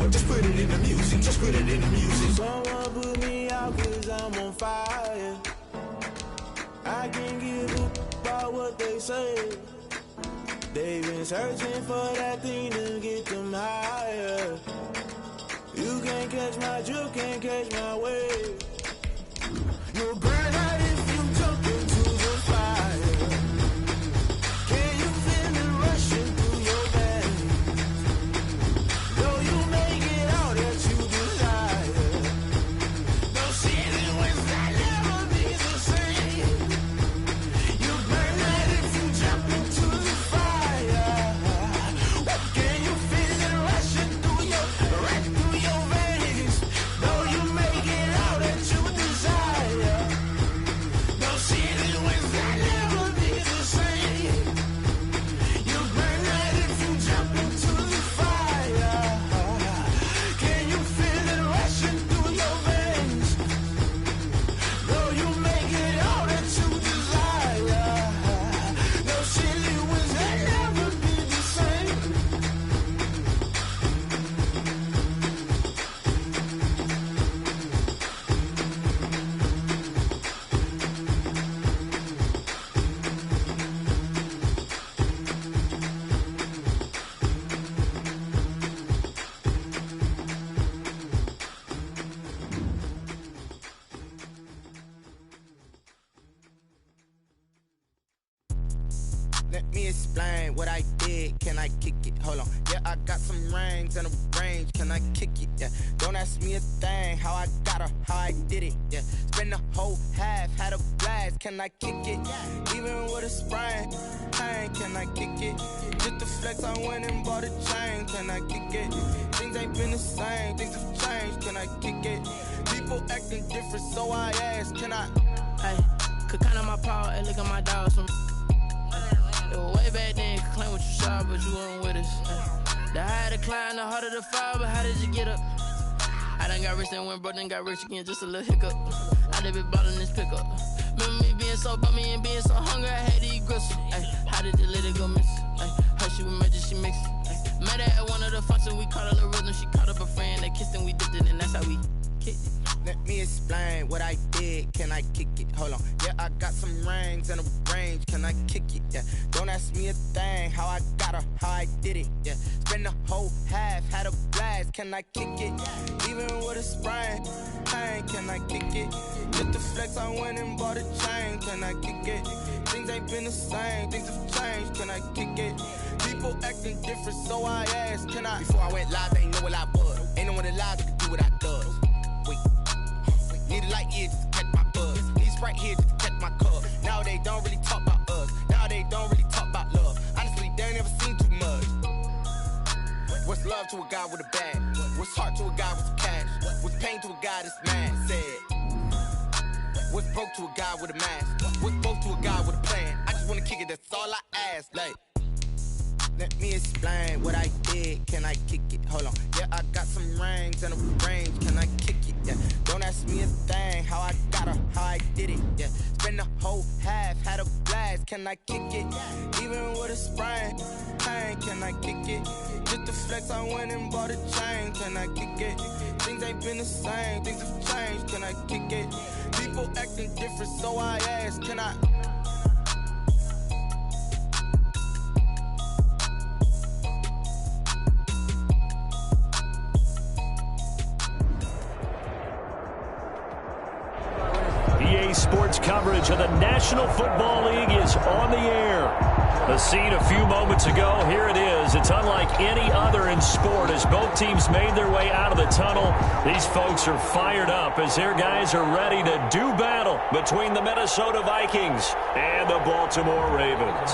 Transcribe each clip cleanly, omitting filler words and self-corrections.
Just put it in the music, just put it in the music. Someone put me out cause I'm on fire. I can't give a about what they say. They've been searching for that thing to get them higher. You can't catch my drift, can't catch my wave. You'll burn out if you jump into the fire. Can you feel it rushing through your veins? Though you make it all that you desire. No ceiling wins that never be the same. You burn out if you jump into the fire. Can you feel it rushing through your veins? Though you make it all that you desire. No ceiling wins that never be the same. You burn out if you jump into the fire. Can you feel it rushing through your veins? Though you make it all that you desire. No ceiling wins that never be the same. Let me explain what I did. Can I kick it? Hold on. Yeah, I got some rings and a range. Can I kick it? Yeah. Don't ask me a thing. How I got her, how I did it. Yeah. Spend the whole half, had a blast. Can I kick it? Even with a sprain, pain. Can I kick it? Just the flex, I went and bought a chain. Can I kick it? Things ain't been the same. Things have changed. Can I kick it? People acting different, so I ask. Can I? Hey, could count on my power and look at my dogs from. It was way back then, could claim what you saw, but you weren't with us. The higher the climb, the harder the fall, but how did you get up? I done got rich and went broke, then got rich again, just a little hiccup. I done been bought in this pickup. Remember me being so bummy and being so hungry, I had to eat gristle. Ay, how did the lady go miss? Ay, her she was magic, she mixed. Ay, met her at one of the functions, we caught a little rhythm, she caught up a friend, they kissed and we dipped it, and that's how we kicked it. Let me explain what I did. Can I kick it? Hold on. Yeah, I got some rings and a range. Can I kick it? Yeah. Don't ask me a thing. How I got her, how I did it. Yeah. Spend the whole half, had a blast. Can I kick it? Even with a sprain, pain. Can I kick it? Just the flex, I went and bought a chain. Can I kick it? Things ain't been the same. Things have changed. Can I kick it? People acting different, so I asked. Can I? Before I went live, they ain't know what I was. Ain't no one alive that could do what I does. Wait. Need a light here just to catch my buzz. Need Sprite here just to catch my cup. Now they don't really talk about us. Now they don't really talk about love. Honestly, they ain't never seen too much. What's love to a guy with a bag? What's heart to a guy with some cash? What's pain to a guy that's mad? Said. What's broke to a guy with a mask? What's broke to a guy with a plan? I just wanna kick it, that's all I ask. Like, let me explain what I did. Can I kick it? Hold on. Yeah, I got some rings and a range. Can I kick it? Yeah. Don't ask me a thing. How I got her, how I did it. Yeah. Spend the whole half, had a blast. Can I kick it? Even with a sprain, pain. Can I kick it? Just the flex, I went and bought a chain. Can I kick it? Things ain't been the same. Things have changed. Can I kick it? People acting different, so I ask. Can I? EA Sports coverage of the National Football League is on the air. The scene a few moments ago, here it is. It's unlike any other in sport as both teams made their way out of the tunnel. These folks are fired up as their guys are ready to do battle between the Minnesota Vikings and the Baltimore Ravens.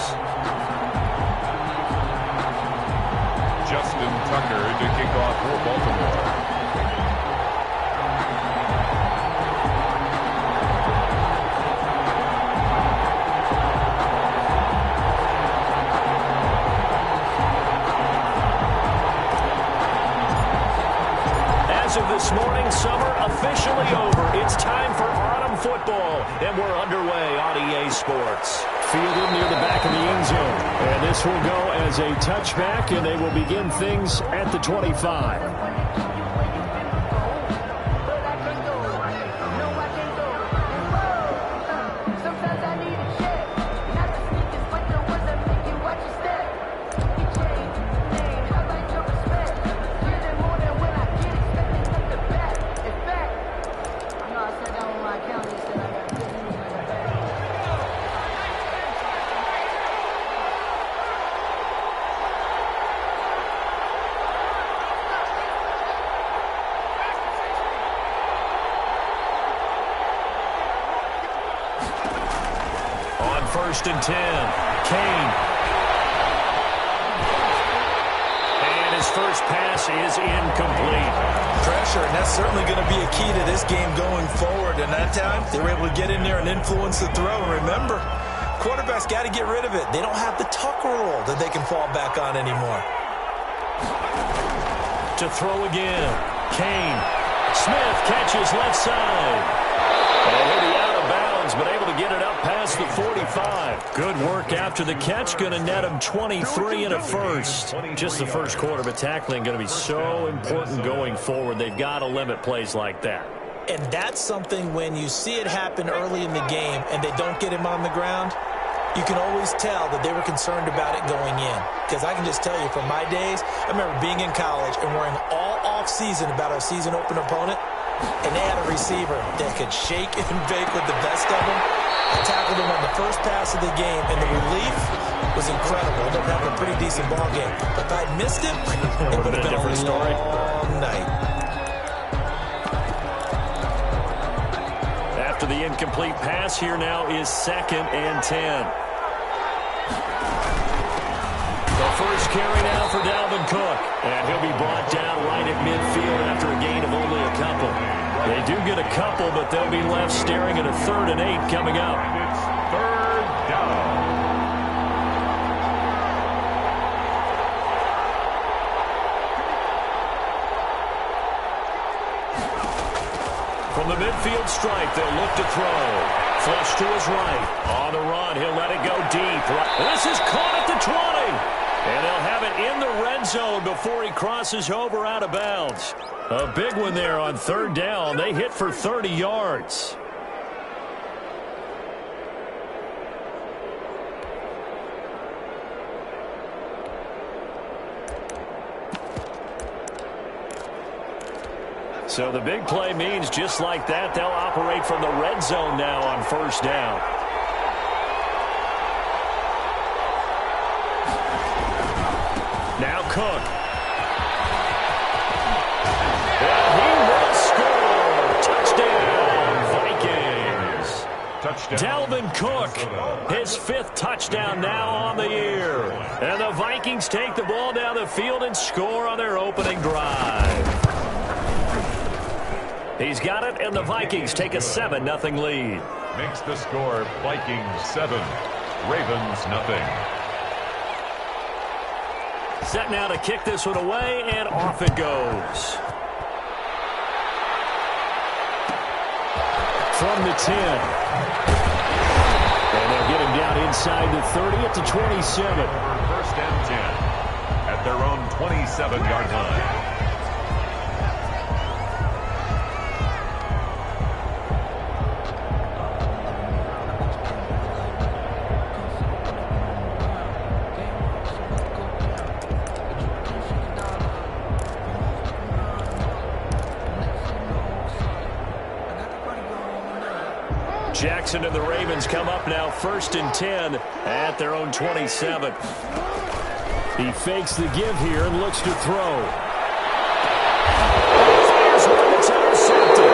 Justin Tucker to kick off for Baltimore. As of this morning, summer officially over. It's time for autumn football, and we're underway on EA Sports. Fielded near the back of the end zone, and this will go as a touchback, and they will begin things at the 25. 1st and 10. Kane. And his first pass is incomplete. Pressure, and that's certainly going to be a key to this game going forward. And that time, they were able to get in there and influence the throw. And remember, quarterback's got to get rid of it. They don't have the tuck rule that they can fall back on anymore. To throw again. Kane. Smith catches left side. And he'll be out of bounds, but able to get it up past the 45. Good work after the catch. Going to net him 23 and a first. Just the first quarter, but tackling going to be so important going forward. They've got to limit plays like that. And that's something when you see it happen early in the game and they don't get him on the ground, you can always tell that they were concerned about it going in. Because I can just tell you from my days, I remember being in college and worrying all off-season about our season open opponent, and they had a receiver that could shake and bake with the best of them. I tackled him on the first pass of the game, and the relief was incredible. Ended up having a pretty decent ball game. But if I'd missed him, it would have been a different story. Night. After the incomplete pass, here now is 2nd and 10. The first carry now for Dalvin Cook. And he'll be brought down right at midfield after a gain of only a couple. They do get a couple, but they'll be left staring at a 3rd and 8 coming up. It's 3rd down. From the midfield stripe, they'll look to throw. Flush to his right. On the run, he'll let it go deep. This is caught at the 20. And they'll have it in the red zone before he crosses over out of bounds. A big one there on 3rd down. They hit for 30 yards. So the big play means just like that, they'll operate from the red zone now on 1st down. Now Cook. And he will score. Touchdown, Vikings. Touchdown. Dalvin Cook, his 5th touchdown now on the year. And the Vikings take the ball down the field and score on their opening drive. He's got it, and the Vikings take a 7-0 lead. Makes the score Vikings 7, Ravens nothing. Set now to kick this one away, and off it goes. From the 10. And they'll get him down inside the 30 at the 27. 1st and 10 at their own 27-yard line. Jackson and the Ravens come up now 1st and 10 at their own 27. He fakes the give here and looks to throw. Fires one that's intercepted.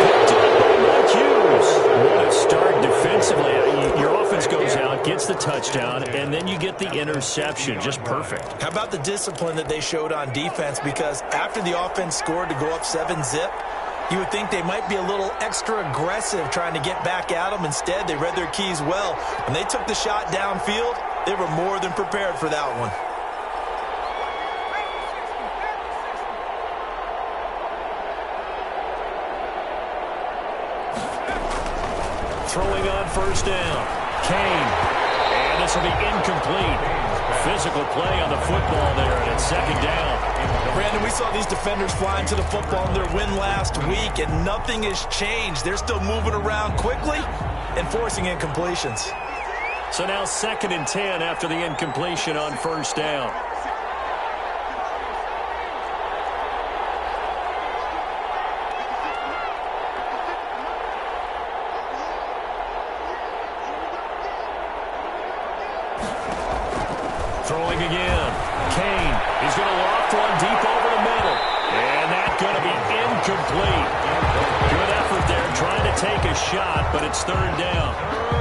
Picked up by Mike Hughes. What a start defensively. Your offense goes out, gets the touchdown, and then you get the interception. Just perfect. How about the discipline that they showed on defense? Because after the offense scored to go up 7-zip, you would think they might be a little extra aggressive trying to get back at them. Instead, they read their keys well. When they took the shot downfield, they were more than prepared for that one. Throwing on 1st down. Kane. And this will be incomplete. Physical play on the football there, and it's 2nd down. Brandon, we saw these defenders flying to the football in their win last week, and nothing has changed. They're still moving around quickly and forcing incompletions. So now 2nd and 10 after the incompletion on 1st down. Throwing again. Kane. He's going to loft one deep over the middle. And that's going to be incomplete. Good effort there trying to take a shot, but it's 3rd down.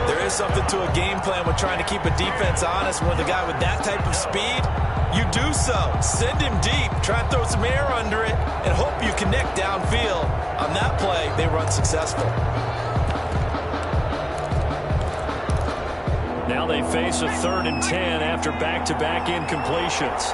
There is there's something to a game plan with trying to keep a defense honest. With a guy with that type of speed, you do so. Send him deep, try and throw some air under it, and hope you connect downfield. On that play, they run successful. Now they face a 3rd and 10 after back-to-back incompletions.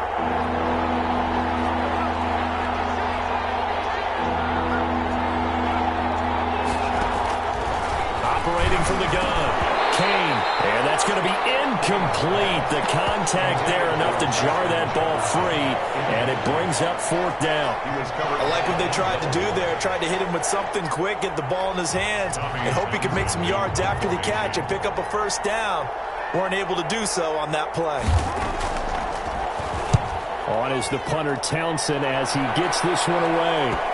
Operating from the gun, Kane, and that's going to be incomplete. The contact there enough to jar that ball free, and it brings up 4th down. I like what they tried to do there. Tried to hit him with something quick, get the ball in his hands, and hope he could make some yards after the catch and pick up a 1st down. Weren't able to do so on that play. On is the punter Townsend as he gets this one away.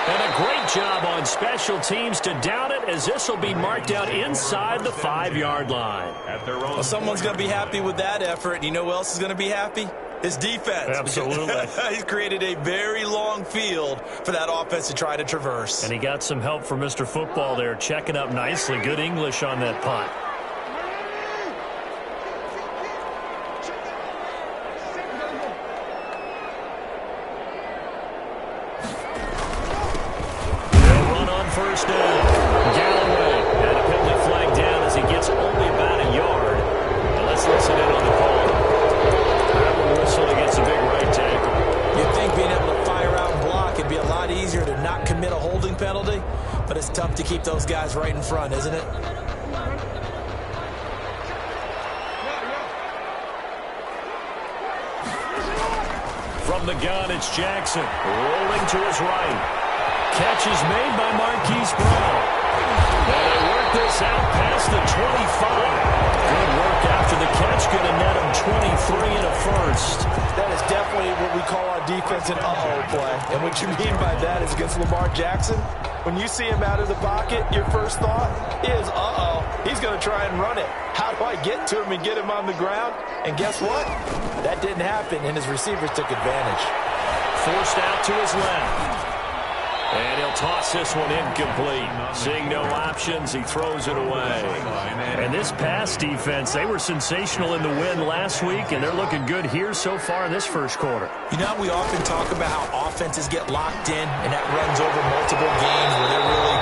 And a great job on special teams to down it, as this will be marked out inside the 5-yard line. Well, someone's going to be happy with that effort. And you know who else is going to be happy? His defense. Absolutely. He's created a very long field for that offense to try to traverse. And he got some help from Mr. Football there, checking up nicely. Good English on that punt. First down. Galloway and a penalty flag down as he gets only about a yard. And let's listen in on the call. That whistle against a big right tackle. You'd think being able to fire out and block it'd be a lot easier to not commit a holding penalty, but it's tough to keep those guys right in front, isn't it? From the gun, it's Jackson rolling to his right. Catch is made by Marquise Brown. And they work this out past the 25. Good work after the catch. Going to net him 23 and a 1st. That is definitely what we call our defense an uh-oh play. And what you mean by that is against Lamar Jackson, when you see him out of the pocket, your first thought is, uh-oh, he's going to try and run it. How do I get to him and get him on the ground? And guess what? That didn't happen, and his receivers took advantage. Forced out to his left. And he'll toss this one incomplete. Seeing no options, he throws it away. And this pass defense, they were sensational in the win last week, and they're looking good here so far in this first quarter. You know, we often talk about how offenses get locked in, and that runs over multiple games where they're really,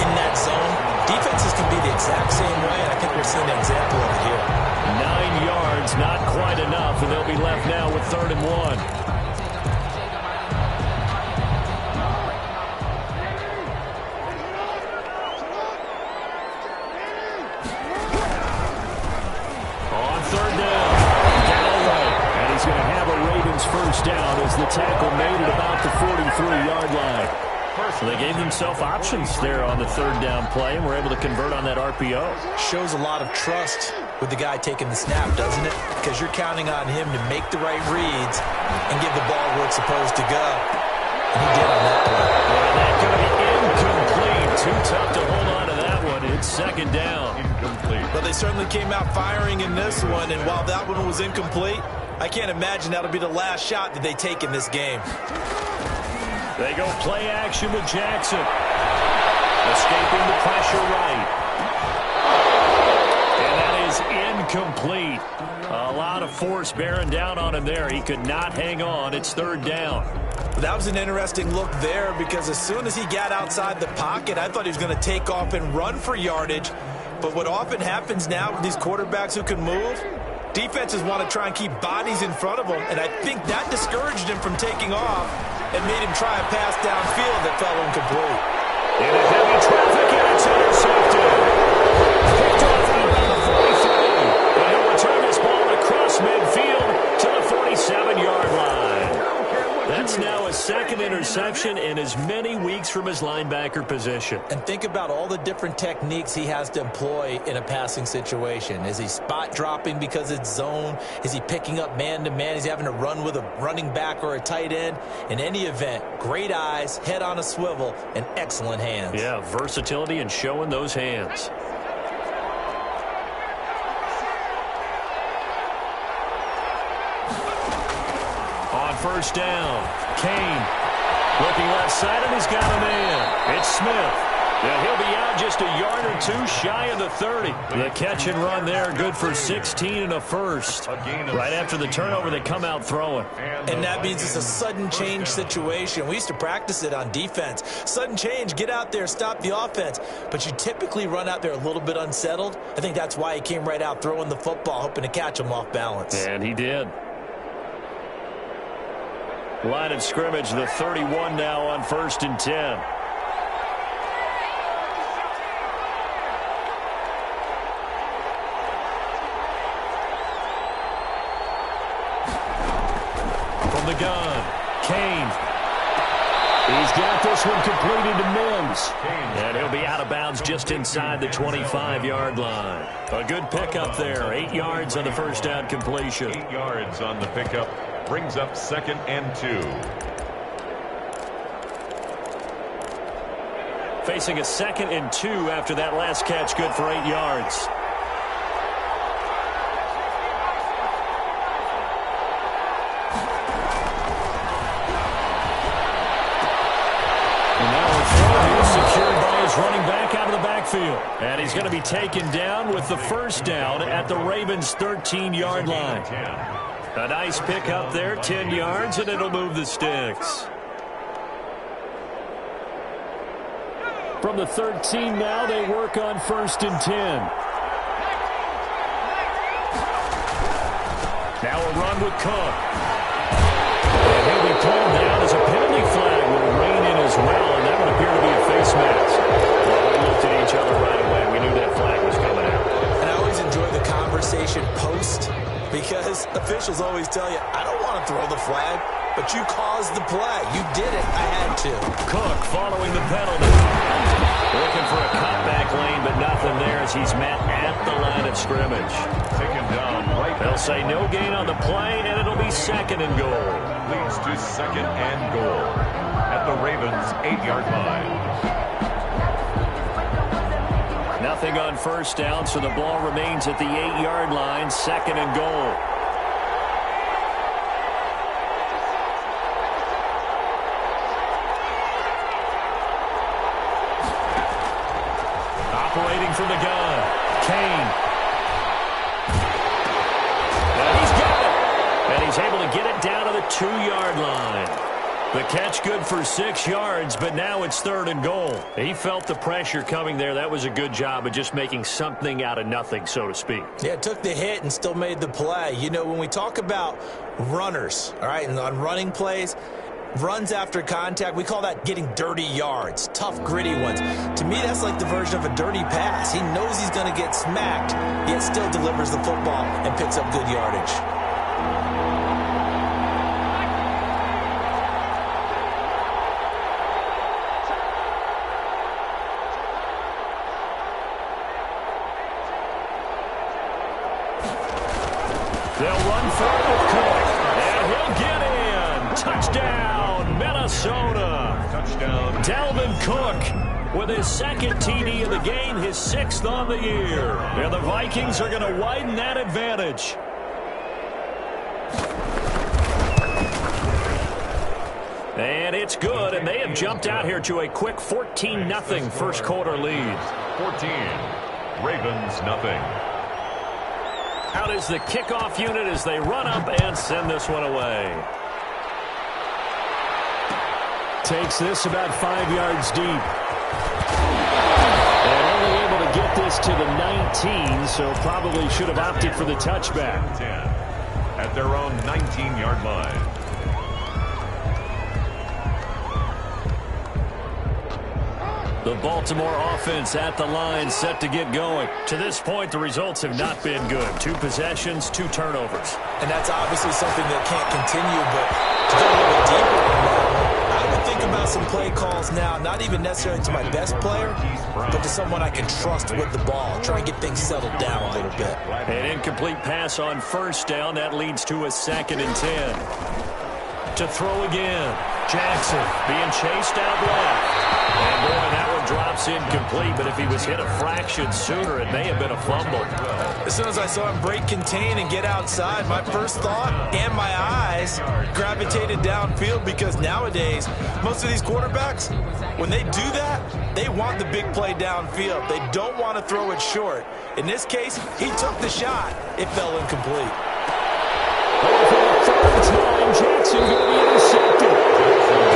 in that zone. Defenses can be the exact same way, and I think we're seeing an example of it here. 9 yards, not quite enough, and they'll be left now with 3rd and 1. First down as the tackle made at about the 43-yard line. So they gave themselves options there on the 3rd down play and were able to convert on that RPO. Shows a lot of trust with the guy taking the snap, doesn't it? Because you're counting on him to make the right reads and give the ball where it's supposed to go. And he did on that play. And that could be incomplete. Too tough to hold on to that one. It's 2nd down. Incomplete. But they certainly came out firing in this one, and while that one was incomplete, I can't imagine that'll be the last shot that they take in this game. They go play action with Jackson. Escaping the pressure right. And that is incomplete. A lot of force bearing down on him there. He could not hang on. It's 3rd down. That was an interesting look there because as soon as he got outside the pocket, I thought he was going to take off and run for yardage. But what often happens now with these quarterbacks who can move, defenses want to try and keep bodies in front of them, and I think that discouraged him from taking off and made him try a pass downfield that fell incomplete. In a heavy traffic, and it's intercepted. Picked off at about the 43. And he'll return this ball across midfield to the 47-yard line. That's now a 2nd interception in as many weeks from his linebacker position. And think about all the different techniques he has to employ in a passing situation. Is he spot dropping because it's zone? Is he picking up man-to-man? Is he having to run with a running back or a tight end? In any event, great eyes, head on a swivel, and excellent hands. Yeah, versatility and showing those hands. On 1st down, Kane looking left side, and he's got a man. It's Smith. And he'll be out just a yard or two shy of the 30. The catch and run there, good for 16 and a first. Right after the turnover, they come out throwing. And that means it's a sudden change situation. We used to practice it on defense. Sudden change, get out there, stop the offense. But you typically run out there a little bit unsettled. I think that's why he came right out throwing the football, hoping to catch him off balance. And he did. Line of scrimmage, the 31 now on 1st and 10. The gun. Kane. He's got this one completed to Mims. And he'll be out of bounds just inside the 25-yard line. A good pickup there. 8 yards on the first down completion. 8 yards on the pickup. Brings up 2nd and 2. Facing a 2nd and 2 after that last catch. Good for 8 yards. Running back out of the backfield. And he's going to be taken down with the first down at the Ravens' 13-yard line. A nice pick up there, 10 yards, and it'll move the sticks. From the 13 now, they work on 1st and 10. Now a run with Cook. And he'll be pulled down as a penalty flag will rein in as well, and that would appear to be a face mask. Well, we looked at each other right away. We knew that flag was coming out. And I always enjoy the conversation post because officials always tell you, I don't want to throw the flag, but you caused the play. You did it. I had to. Cook following the penalty. Looking for a cutback lane, but nothing there as he's met at the line of scrimmage. Taken down right. They'll say no gain on the play, and it'll be 2nd and goal. Leads to 2nd and goal at the Ravens' 8-yard line. Nothing on first down, so the ball remains at the 8-yard line, 2nd and goal. Operating from the gun, Kane. And he's got it. And he's able to get it down to the 2-yard line. The catch good for 6 yards, but now it's 3rd and goal. He felt the pressure coming there. That was a good job of just making something out of nothing, so to speak. Yeah, took the hit and still made the play. You know, when we talk about runners, all right, and on running plays, runs after contact, we call that getting dirty yards, tough, gritty ones. To me, that's like the version of a dirty pass. He knows he's going to get smacked, yet still delivers the football and picks up good yardage. They'll run for it with Cook, and he'll get in. Touchdown, Minnesota. Touchdown. Dalvin Cook with his 2nd TD of the game, his 6th on the year. And the Vikings are going to widen that advantage. And it's good, and they have jumped out here to a quick 14-0 first quarter lead. 14. Ravens nothing. Out is the kickoff unit as they run up and send this one away. Takes this about 5 yards deep. And only able to get this to the 19, so probably should have opted for the touchback. 10 at their own 19-yard line. The Baltimore offense at the line, set to get going. To this point, the results have not been good. 2 possessions, 2 turnovers. And that's obviously something that can't continue, but to go a little bit deeper on that, I would think about some play calls now, not even necessarily to my best player, but to someone I can trust with the ball. Try and get things settled down a little bit. An incomplete pass on first down. That leads to a 2nd and 10. To throw again. Jackson being chased out left. And boy, that one drops incomplete, but if he was hit a fraction sooner, it may have been a fumble. As soon as I saw him break contain and get outside, my first thought and my eyes gravitated downfield, because nowadays, most of these quarterbacks, when they do that, they want the big play downfield. They don't want to throw it short. In this case, he took the shot. It fell incomplete. Third time, Jackson going to be intercepted.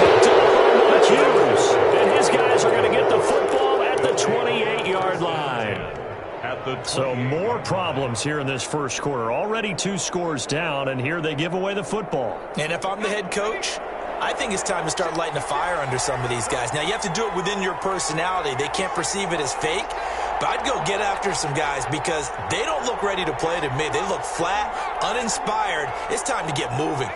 Picked up on the Hughes. And his guys are going to get the football at the 28-yard line. So more problems here in this first quarter. Already 2 scores down, and here they give away the football. And if I'm the head coach, I think it's time to start lighting a fire under some of these guys. Now, you have to do it within your personality. They can't perceive it as fake. But I'd go get after some guys, because they don't look ready to play to me. They look flat, uninspired. It's time to get moving.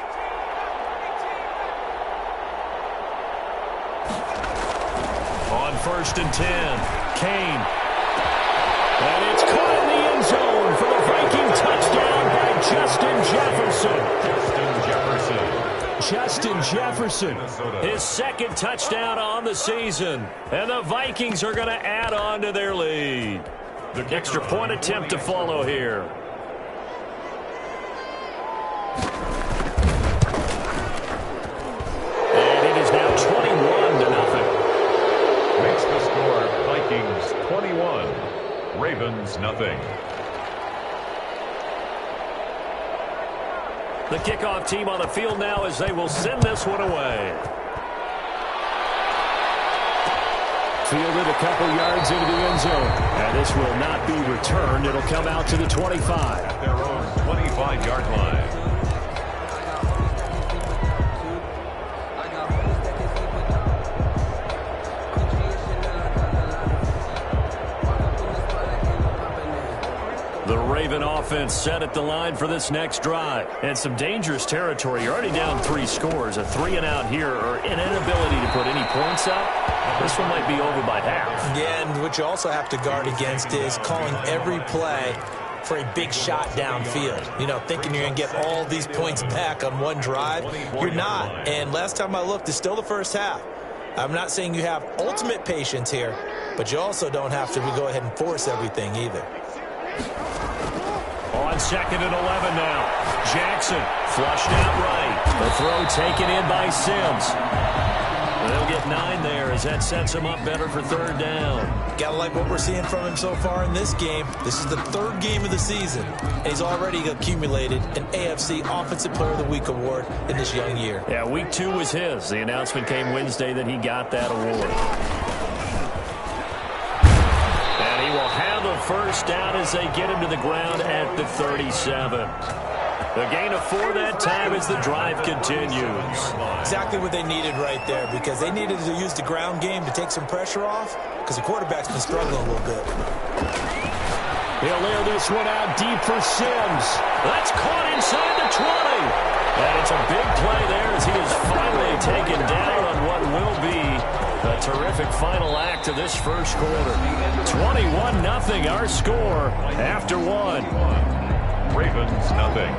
On 1st and 10, Kane. And it's caught in the end zone for the Viking touchdown by Justin Jefferson. Justin Jefferson, his second touchdown on the season. And the Vikings are going to add on to their lead. The extra point attempt to follow here. And it is now 21-0. Makes the score Vikings 21, Ravens nothing. The kickoff team on the field now as they will send this one away. Fielded a couple yards into the end zone. And this will not be returned. It'll come out to the 25. At their own 25-yard line. The Raven offense set at the line for this next drive. And some dangerous territory. You're already down 3 scores. A 3-and-out here, or an inability to put any points up. This one might be over by half. Yeah, and what you also have to guard against is calling every play for a big shot downfield. You know, thinking you're going to get all these points back on one drive. You're not. And last time I looked, it's still the first half. I'm not saying you have ultimate patience here, but you also don't have to go ahead and force everything either. On 2nd and 11 now. Jackson flushed out right. The throw taken in by Sims. They'll get 9 there as that sets him up better for 3rd down. Gotta like what we're seeing from him so far in this game. This is the 3rd game of the season, and he's already accumulated an AFC Offensive Player of the Week award in this young year. Yeah, week 2 was his. The announcement came Wednesday that he got that award. And he will have a first down as they get him to the ground at the 37. The gain of 4 that time as the drive continues. Exactly what they needed right there, because they needed to use the ground game to take some pressure off, because the quarterback's been struggling a little bit. He'll air this one out deep for Sims. That's caught inside the 20. And it's a big play there as he is finally taken down on what will be a terrific final act of this first quarter. 21-0 our score after 1. Ravens nothing.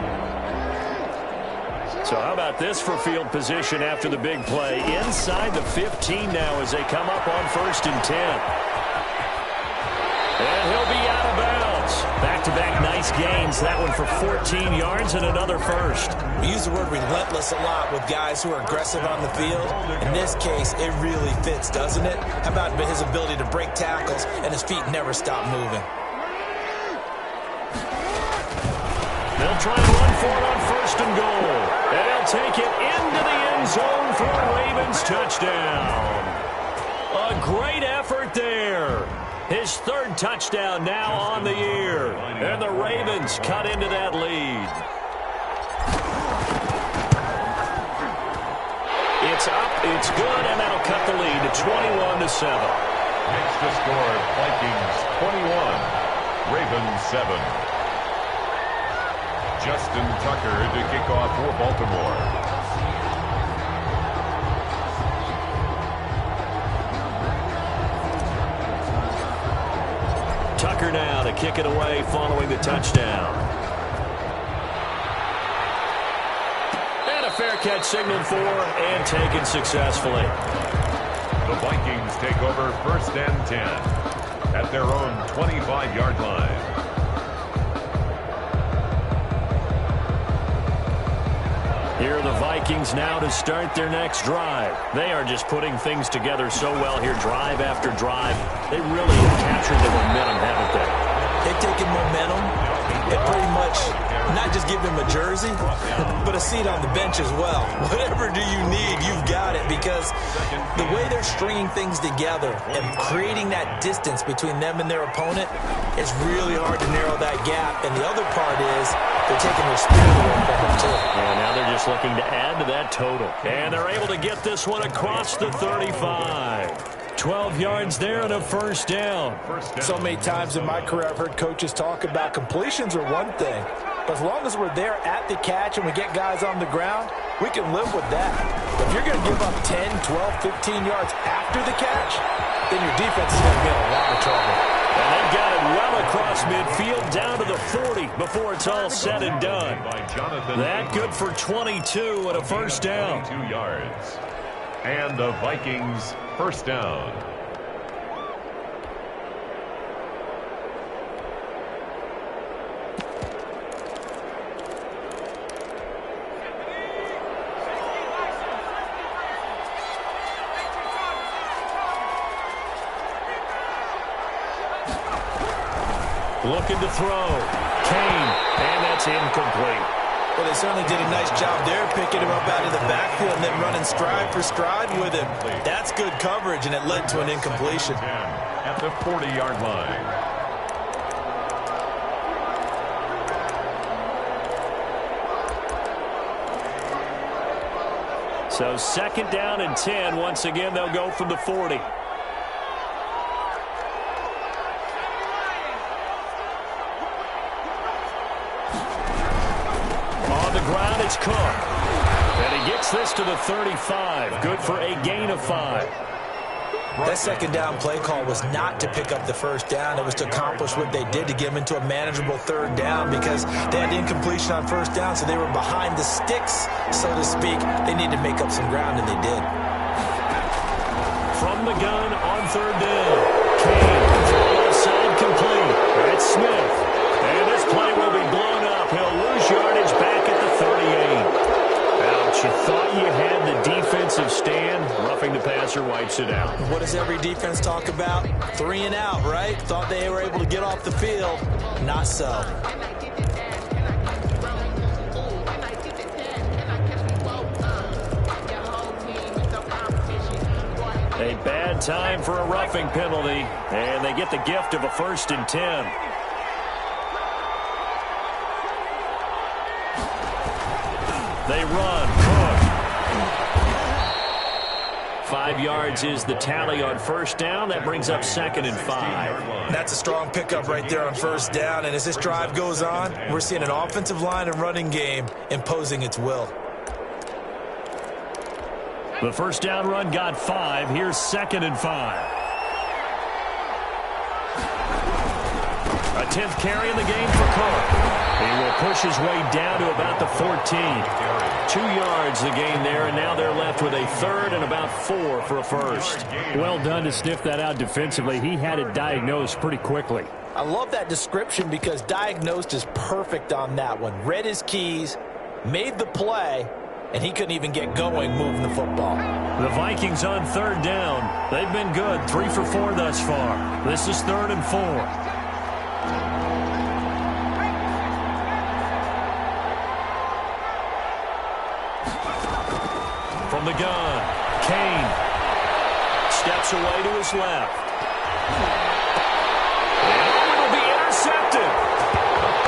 So how about this for field position after the big play? Inside the 15 now as they come up on 1st and 10. And he'll be out of bounds. Back-to-back nice gains. That one for 14 yards and another first. We use the word relentless a lot with guys who are aggressive on the field. In this case, it really fits, doesn't it? How about his ability to break tackles and his feet never stop moving? They'll try and run for it on 1st and goal. And they'll take it into the end zone for a Ravens touchdown. A great effort there. His 3rd touchdown now on the year. And the Ravens cut into that lead. It's up, it's good, and that'll cut the lead to 21-7. Makes the score Vikings 21, Ravens 7. Justin Tucker to kick off for Baltimore. Tucker now to kick it away following the touchdown. And a fair catch signaled for and taken successfully. The Vikings take over 1st and 10 at their own 25-yard line. Here are the Vikings now to start their next drive. They are just putting things together so well here, drive after drive. They really have captured the momentum, haven't they? They've taken momentum and pretty much not just give him a jersey, but a seat on the bench as well. Whatever do you need, you've got it, because the way they're stringing things together and creating that distance between them and their opponent, it's really hard to narrow that gap. And the other part is they're taking their speed away from them, too. And now they're just looking to add to that total. And they're able to get this one across the 35. 12 yards there and a first down. So many times in my career I've heard coaches talk about completions are one thing, but as long as we're there at the catch and we get guys on the ground, we can live with that. But if you're going to give up 10, 12, 15 yards after the catch, then your defense is going to be in a lot of trouble. And they've got it well across midfield down to the 40 before it's all said and done. That good for 22 and a first down. 22 yards. And the Vikings first down. Looking to throw. Kane, and that's incomplete. Well, they certainly did a nice job there, picking him up out of the backfield and then running stride for stride with him. That's good coverage, and it led to an incompletion. At the 40-yard line. So 2nd down and 10. Once again, they'll go from the 40. Ground, it's Cook. And he gets this to the 35. Good for a gain of 5. That 2nd down play call was not to pick up the first down. It was to accomplish what they did, to get them into a manageable 3rd down, because they had incompletion on 1st down, so they were behind the sticks, so to speak. They needed to make up some ground, and they did. From the gun on 3rd down. Kane, throw side complete. That's Smith. And this play will be blown up. He'll lose yardage back at the 38. Ouch, you thought you had the defensive stand. Roughing the passer wipes it out. What does every defense talk about? 3 and out, right? Thought they were able to get off the field. Not so. A bad time for a roughing penalty. And they get the gift of a 1st and 10. They run. Cook. 5 yards is the tally on 1st down. That brings up 2nd and 5. That's a strong pickup right there on 1st down. And as this drive goes on, we're seeing an offensive line and running game imposing its will. The 1st down run got 5. Here's 2nd and 5. A 10th carry in the game for Cook. He will push his way down to about the 14. 2 yards the gain there, and now they're left with a 3rd and about 4 for a first. Well done to sniff that out defensively. He had it diagnosed pretty quickly. I love that description, because diagnosed is perfect on that one. Read his keys, made the play, and he couldn't even get going moving the football. The Vikings on 3rd down. They've been good, 3 for 4 thus far. This is 3rd and 4. From the gun, Kane steps away to his left. And it'll be intercepted.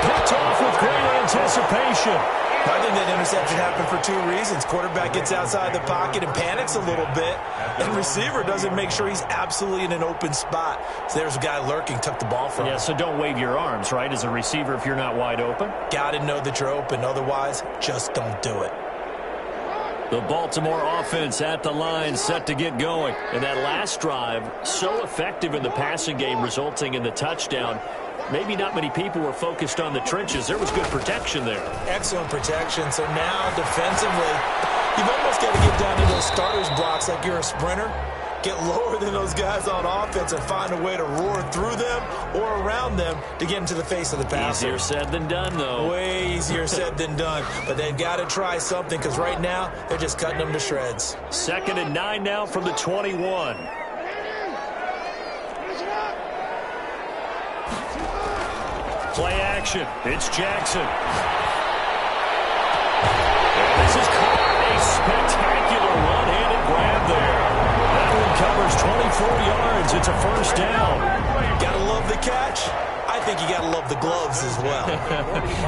Picked off with great anticipation. I think that interception happened for 2 reasons. Quarterback gets outside the pocket and panics a little bit, and receiver doesn't make sure he's absolutely in an open spot. So there's a guy lurking, took the ball from him. Yeah, so don't wave your arms, right, as a receiver if you're not wide open. Got to know that you're open. Otherwise, just don't do it. The Baltimore offense at the line, set to get going. And that last drive, so effective in the passing game, resulting in the touchdown. maybe not many people were focused on the trenches. There was good protection there. Excellent protection. So now defensively, you've almost got to get down to those starters blocks like you're a sprinter. Get lower than those guys on offense and find a way to roar through them or around them to get into the face of the passer. Easier said than done, though. Way easier said than done. But they've got to try something because right now they're just cutting them to shreds. 2nd and 9 now from the 21. Play action. It's Jackson. And this is caught. A spectacular one-handed grab there. That one covers 24 yards. It's a first down. Gotta love the catch. I think you gotta love the gloves as well.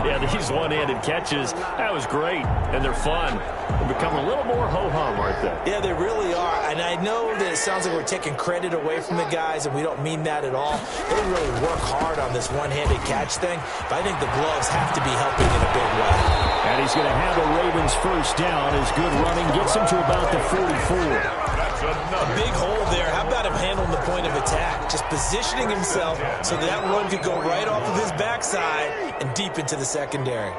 Yeah, these one-handed catches, that was great. And they're fun. They're becoming a little more ho-hum, aren't they? Yeah, they really are. And I know that it sounds like we're taking credit away from the guys, and we don't mean that at all. They really work hard on this one-handed catch thing, but I think the gloves have to be helping in a big way. And he's going to have the Ravens first down. His good running gets him to about the 44. A big hole there. How about him handling the point of attack? Just positioning himself so that run could go right off of his backside and deep into the secondary.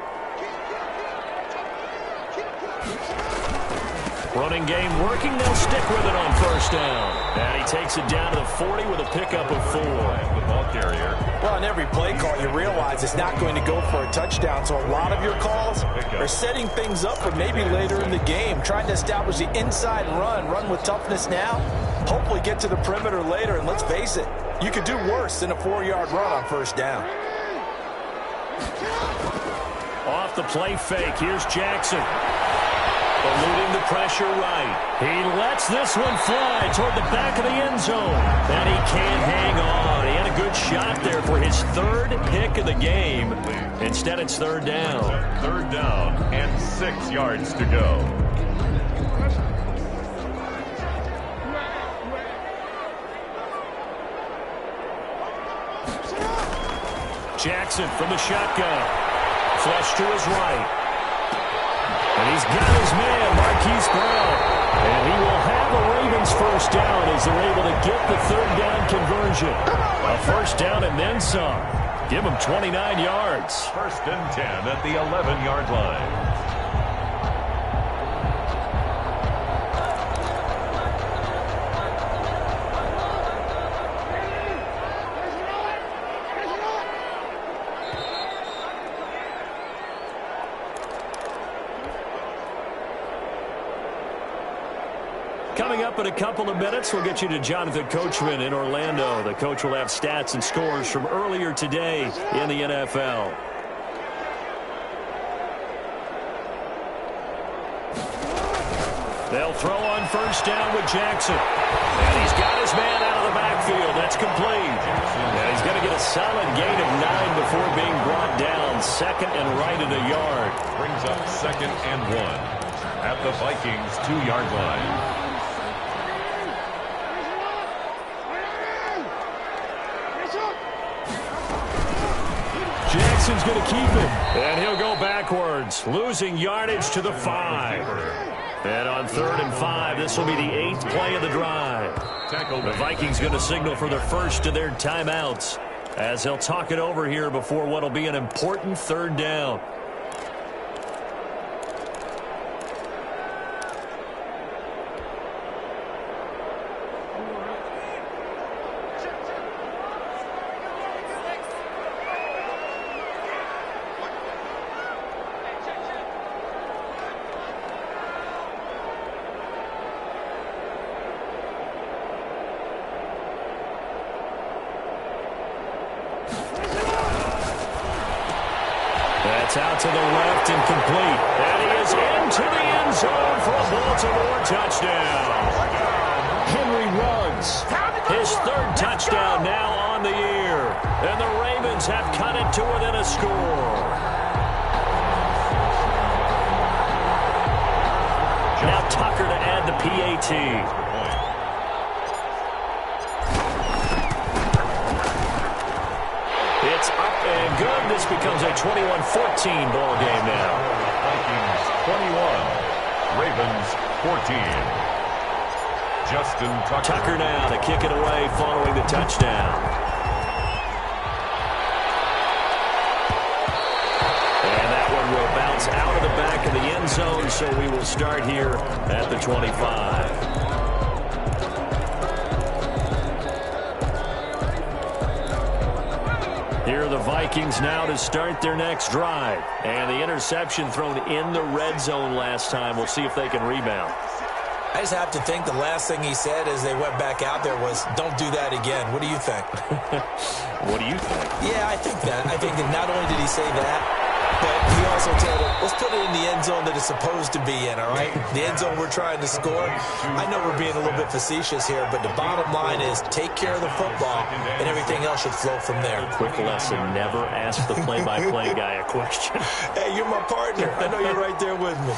Running game working. They'll stick with it on first down. And he takes it down to the 40 with a pickup of 4. The ball carrier. Well, on every play call, you realize it's not going to go for a touchdown. So a lot of your calls are setting things up for maybe later in the game, trying to establish the inside run with toughness now, hopefully get to the perimeter later. And let's face it, you could do worse than a 4-yard run on first down. Off the play fake, here's Jackson. Eluding the pressure right. He lets this one fly toward the back of the end zone. And he can't hang on. He had a good shot there for his 3rd pick of the game. Instead, it's 3rd down. 3rd down and 6 yards to go. Jackson from the shotgun. Flush to his right. And he's got his man, Marquise Brown. And he will have a Ravens first down as they're able to get the 3rd down conversion. A first down and then some. Give him 29 yards. 1st and 10 at the 11-yard line. Coming up in a couple of minutes, we'll get you to Jonathan Coachman in Orlando. The coach will have stats and scores from earlier today in the NFL. They'll throw on first down with Jackson. And he's got his man out of the backfield. That's complete. And he's going to get a solid gain of 9 before being brought down. 2nd and right at a yard. Brings up 2nd and 1 at the Vikings 2-yard line. Jackson's going to keep it. And he'll go backwards, losing yardage to the 5. And on 3rd and 5, this will be the 8th play of the drive. The Vikings going to signal for the first of their timeouts as they'll talk it over here before what will be an important 3rd down. That's out to the left and complete. And he is into the end zone for a Baltimore touchdown. Henry Ruggs, his 3rd touchdown now on the year. And the Ravens have cut it to within a score. Now Tucker to add the PAT. It's up and good. This becomes a 21-14 ball game now. Vikings 21, Ravens 14. Justin Tucker. Tucker now to kick it away following the touchdown. zone, so we will start here at the 25. Here are the Vikings now to start their next drive. And the interception thrown in the red zone last time. We'll see if they can rebound. I just have to think the last thing he said as they went back out there was, don't do that again. What do you think? What do you think? Yeah, I think that. I think that not only did he say that, but he also told him, let's put it in the end zone that it's supposed to be in, all right? The end zone we're trying to score. I know we're being a little bit facetious here, but the bottom line is take care of the football, and everything else should flow from there. Quick lesson, never ask the play-by-play guy a question. Hey, you're my partner. I know you're right there with me.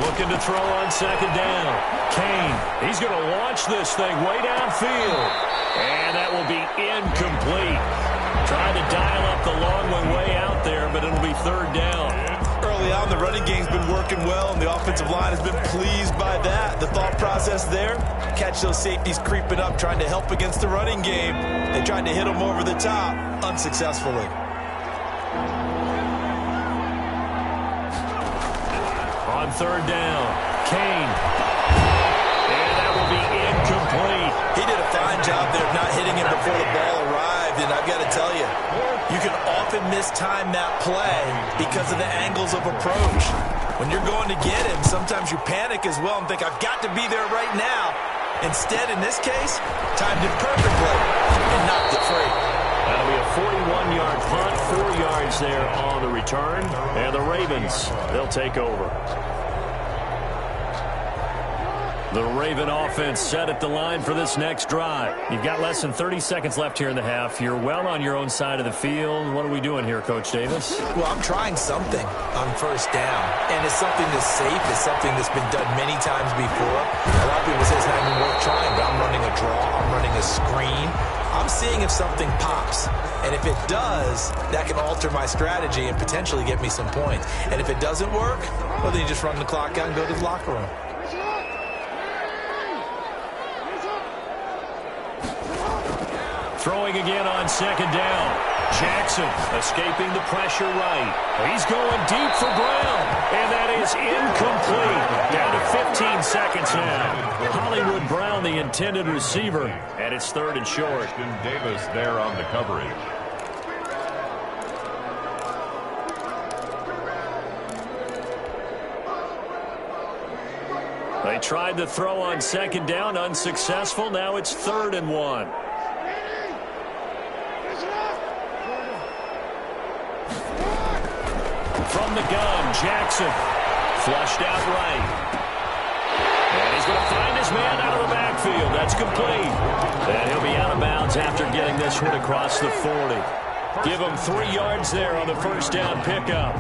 Looking to throw on second down. Kane, he's going to launch this thing way downfield. And that will be incomplete. Trying to dial up the long way out there, but it'll be third down. Early on, the running game's been working well, and the offensive line has been pleased by that. The thought process there, catch those safeties creeping up, trying to help against the running game. They tried to hit them over the top, unsuccessfully. On third down, Kane. And that will be incomplete. He did a fine job there of not hitting him before the ball arrived, and I've got to tell you, you can often mistime that play because of the angles of approach. When you're going to get him, sometimes you panic as well and think, I've got to be there right now. Instead, in this case, timed it perfectly and knocked it free. That'll be a 41-yard punt, 4 yards there on the return. And the Ravens, they'll take over. The Raven offense set at the line for this next drive. You've got less than 30 seconds left here in the half. You're well on your own side of the field. What are we doing here, Coach Davis? Well, I'm trying something on first down, and it's something that's safe. It's something that's been done many times before. A lot of people say it's not even worth trying, but I'm running a draw. I'm running a screen. I'm seeing if something pops, and if it does, that can alter my strategy and potentially get me some points. And if it doesn't work, well, then you just run the clock out and go to the locker room. Throwing again on second down. Jackson escaping the pressure right. He's going deep for Brown, and that is incomplete. Down to 15 seconds now. Hollywood Brown, the intended receiver, and it's third and short. Davis there on the coverage. They tried to throw on second down, unsuccessful. Now it's 3rd and 1. From the gun, Jackson flushed out right. And he's going to find his man out of the backfield. That's complete. And he'll be out of bounds after getting this one across the 40. Give him 3 yards there on the first down pickup.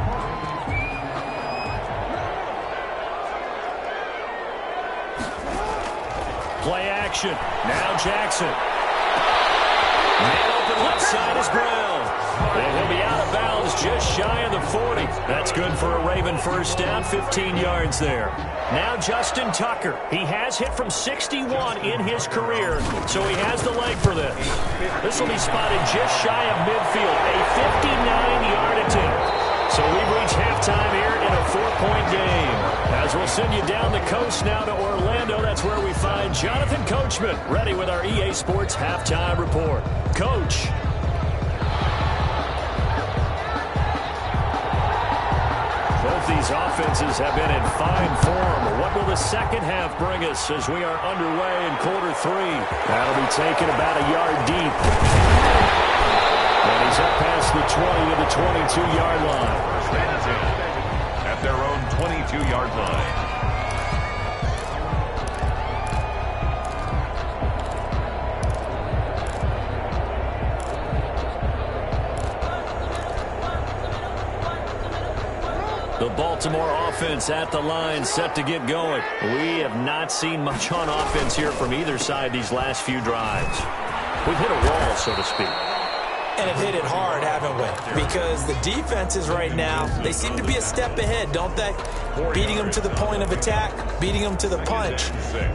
Play action. Now Jackson. Man open left side is Brown. And he'll be out of bounds just shy of the 40. That's good for a Raven first down, 15 yards there. Now Justin Tucker. He has hit from 61 in his career, so he has the leg for this. This will be spotted just shy of midfield, a 59-yard attempt. So we've reached halftime here in a 4-point game. As we'll send you down the coast now to Orlando, that's where we find Jonathan Coachman, ready with our EA Sports Halftime Report. Coach. Both these offenses have been in fine form. What will the second half bring us as we are underway in quarter 3? That'll be taken about a yard deep. And he's up past the 20 to the 22-yard line. First and 10 at their own 22-yard line. The Baltimore offense at the line, set to get going. We have not seen much on offense here from either side these last few drives. We've hit a wall, so to speak. And have hit it hard, haven't we? Because the defenses right now, they seem to be a step ahead, don't they? Beating them to the point of attack, beating them to the punch.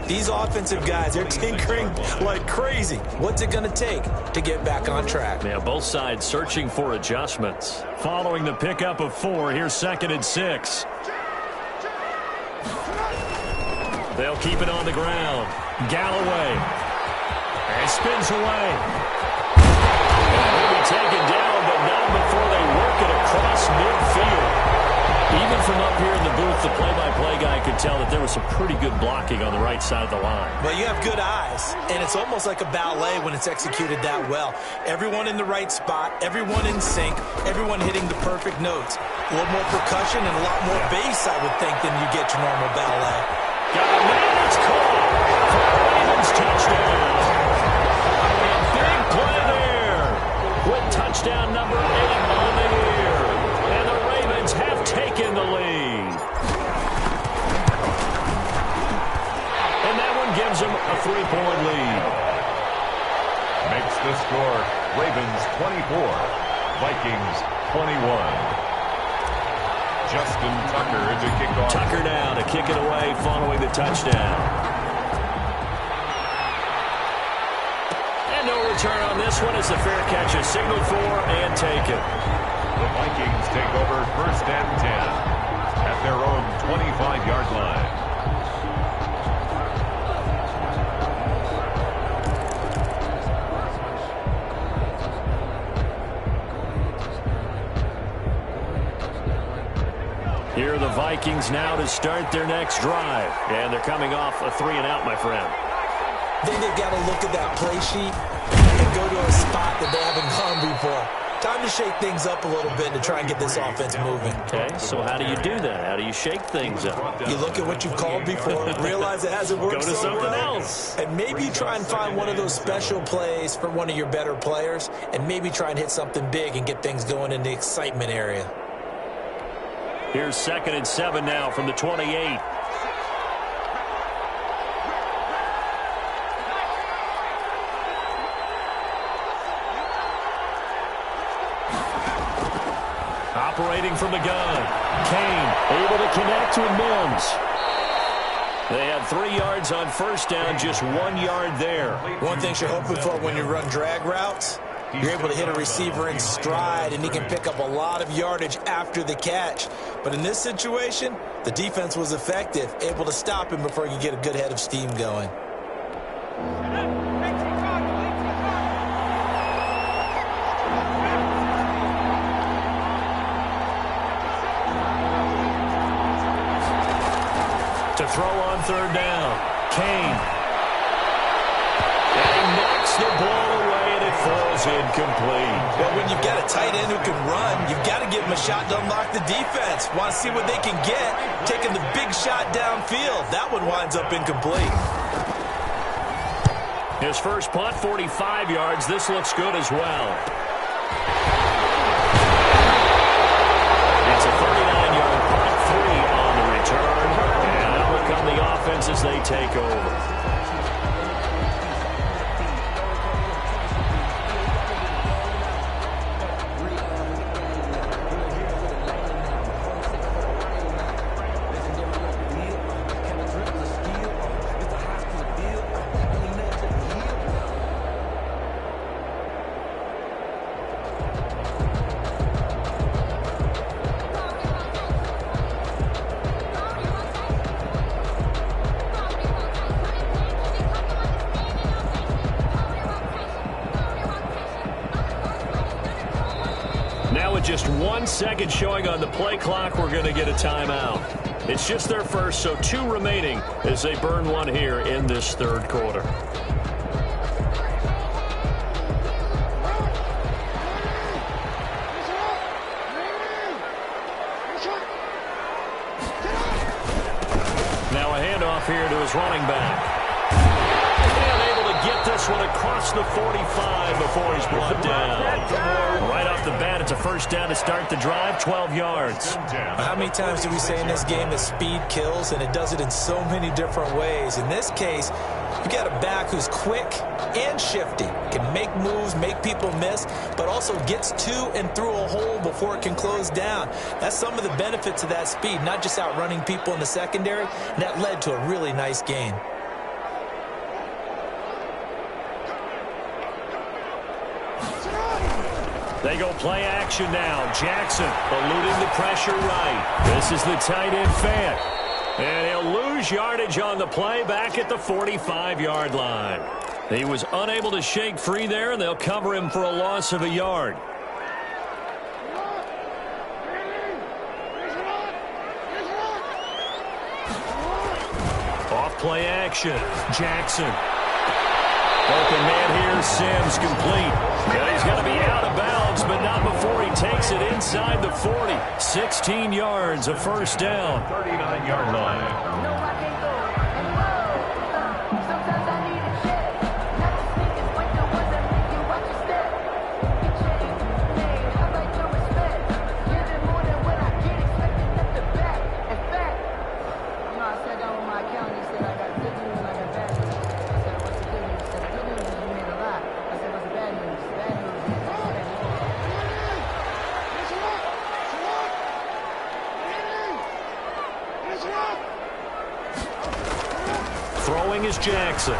These offensive guys, they're tinkering like crazy. What's it going to take to get back on track? Yeah, both sides searching for adjustments. Following the pickup of 4, here's 2nd and 6. They'll keep it on the ground. Galloway. And spins away. He'll be taken down, but not before they work it across midfield. Even from up here in the booth, the play-by-play guy could tell that there was some pretty good blocking on the right side of the line. Well, you have good eyes, and it's almost like a ballet when it's executed that well. Everyone in the right spot, everyone in sync, everyone hitting the perfect notes. A little more percussion and a lot more bass, I would think, than you get your normal ballet. Got a man that's caught for a Ravens touchdown. Big play there with touchdown number 8 on the year. And the Ravens have taken the lead. And that one gives them a 3-point lead. Makes the score Ravens 24, Vikings 21. Justin Tucker to kick off. Tucker now to kick it away following the touchdown. And no return on this one as the fair catch is signaled for and taken. The Vikings take over 1st and 10 at their own 25-yard line. Here are the Vikings now to start their next drive. And thee coming off a 3-and-out, my friend. I think they've got to look at that play sheet and go to a spot that they haven't gone before. Time to shake things up a little bit to try and get this offense moving. Okay, so how do you do that? How do you shake things up? You look at what you've called before, realize it hasn't worked Go to so something well, else. and maybe try and find one of those special plays for one of your better players, and maybe try and hit something big and get things going in the excitement area. Here's 2nd and 7 now from the 28. Operating from the gun. Kane able to connect to Mims. They had 3 yards on 1st down, just 1 yard there. One thing you're hoping for when you run drag routes, you're able to hit a receiver in stride, and he can pick up a lot of yardage after the catch. But in this situation, the defense was effective, able to stop him before he could get a good head of steam going. To throw on 3rd down. Kane. And he knocks the ball away, and it falls incomplete. Well, when you've got a tight end who can run, you've got to give him a shot to unlock the defense. Want to see what they can get, taking the big shot downfield. That one winds up incomplete. His first punt, 45 yards. This looks good as well. It's a 39-yard punt, 3 on the return. And out will come the offense as they take over. Just 1 second showing on the play clock, we're going to get a timeout. It's just their first, so 2 remaining as they burn 1 here in this 3rd quarter. Now a handoff here to his running back. And able to get get this one across the 45 before he's brought down. Right off the bat, it's a first down to start the drive, 12 yards. How many times do we say in this game that speed kills, and it does it in so many different ways? In this case, you got a back who's quick and shifty, can make moves, make people miss, but also gets to and through a hole before it can close down. That's some of the benefits of that speed, not just outrunning people in the secondary. And that led to a really nice gain. They go play action now. Jackson eluding the pressure right. This is the tight end Fant. And he'll lose yardage on the play back at the 45-yard line. He was unable to shake free there, and they'll cover him for a loss of a yard. Off play action. Jackson. Open man here, Sims complete. And he's going to be out of bounds, but not before he takes it inside the 40. 16 yards, a first down. 39-yard line. Throwing is Jackson.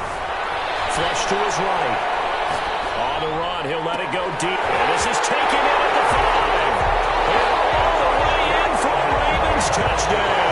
Flush to his right. On the run, he'll let it go deep. And this is taken in at the 5. And all the way in for a Ravens touchdown.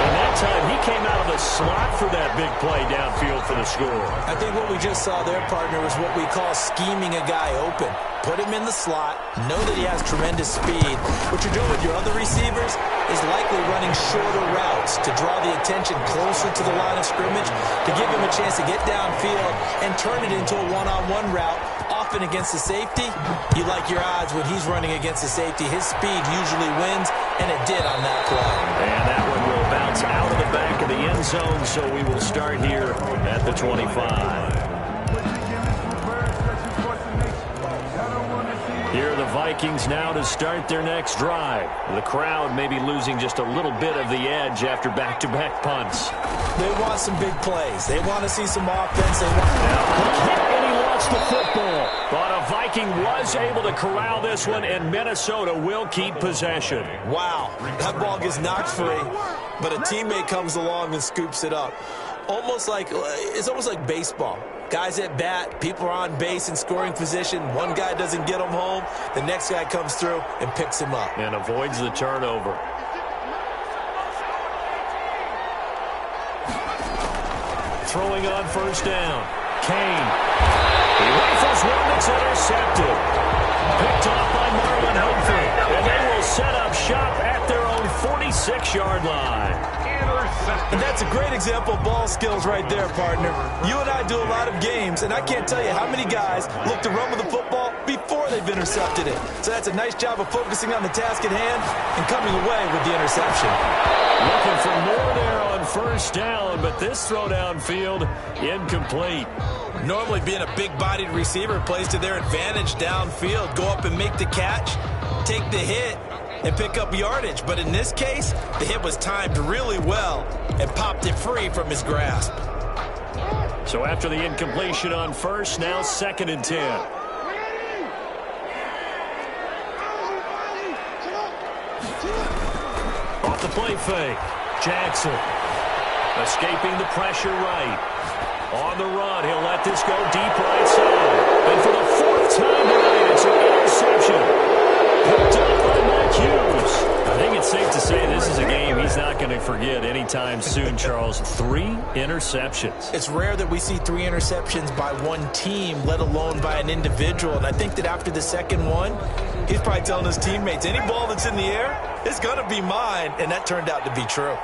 And that time, he came out of the slot for that big play downfield for the score. I think what we just saw there, partner, was what we call scheming a guy open. Put him in the slot, know that he has tremendous speed. What you're doing with your other receivers is likely running shorter routes to draw the attention closer to the line of scrimmage, to give him a chance to get downfield and turn it into a one-on-one route. Often against the safety, you like your odds when he's running against the safety. His speed usually wins, and it did on that play. And that one will bounce out of the back of the end zone, so we will start here at the 25. Here are the Vikings now to start their next drive. The crowd may be losing just a little bit of the edge after back-to-back punts. They want some big plays. They want to see some offense. And he lost the football. But a Viking was able to corral this one, and Minnesota will keep possession. Wow, that ball gets knocked free, but a teammate comes along and scoops it up. It's almost like baseball. Guys at bat, people are on base in scoring position. One guy doesn't get him home. The next guy comes through and picks him up. And avoids the turnover. Throwing on first down. Kane. He rifles one that's intercepted. Picked off by Marlon Humphrey. And they will set up shop at their own 46-yard line. And that's a great example of ball skills right there, partner. You and I do a lot of games, and I can't tell you how many guys look to run with the football before they've intercepted it. So that's a nice job of focusing on the task at hand and coming away with the interception. Looking for more there on first down, but this throw downfield incomplete. Normally being a big-bodied receiver plays to their advantage downfield. Go up and make the catch, take the hit, and pick up yardage. But in this case, the hit was timed really well and popped it free from his grasp. So after the incompletion on first, now 2nd and 10. Off the play fake. Jackson escaping the pressure right. On the run, he'll let this go deep right side. And for the 4th time tonight, it's an interception. Picked up by Mike Hughes. I think it's safe to say this is a game he's not going to forget anytime soon, Charles. 3 interceptions. It's rare that we see 3 interceptions by one team, let alone by an individual. And I think that after the second one, he's probably telling his teammates, any ball that's in the air, it's going to be mine. And that turned out to be true.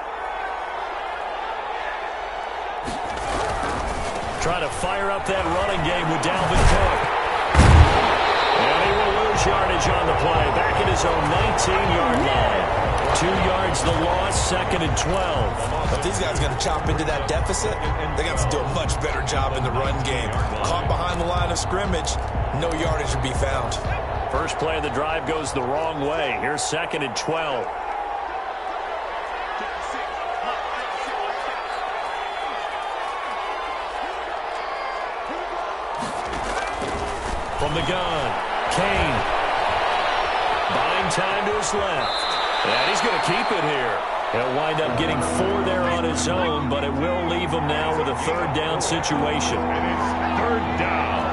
Trying to fire up that running game with Dalvin Cook. And he will lose yardage on the play. Back at his own 19-yard line. 2 yards the loss, 2nd and 12. If these guys are going to chop into that deficit, they got to do a much better job in the run game. Caught behind the line of scrimmage, no yardage to be found. First play of the drive goes the wrong way. Here's 2nd and 12. From the gun, Kane. Buying time to his left. And he's going to keep it here. He'll wind up getting 4 there on his own, but it will leave him now with a 3rd down situation. And it's 3rd down.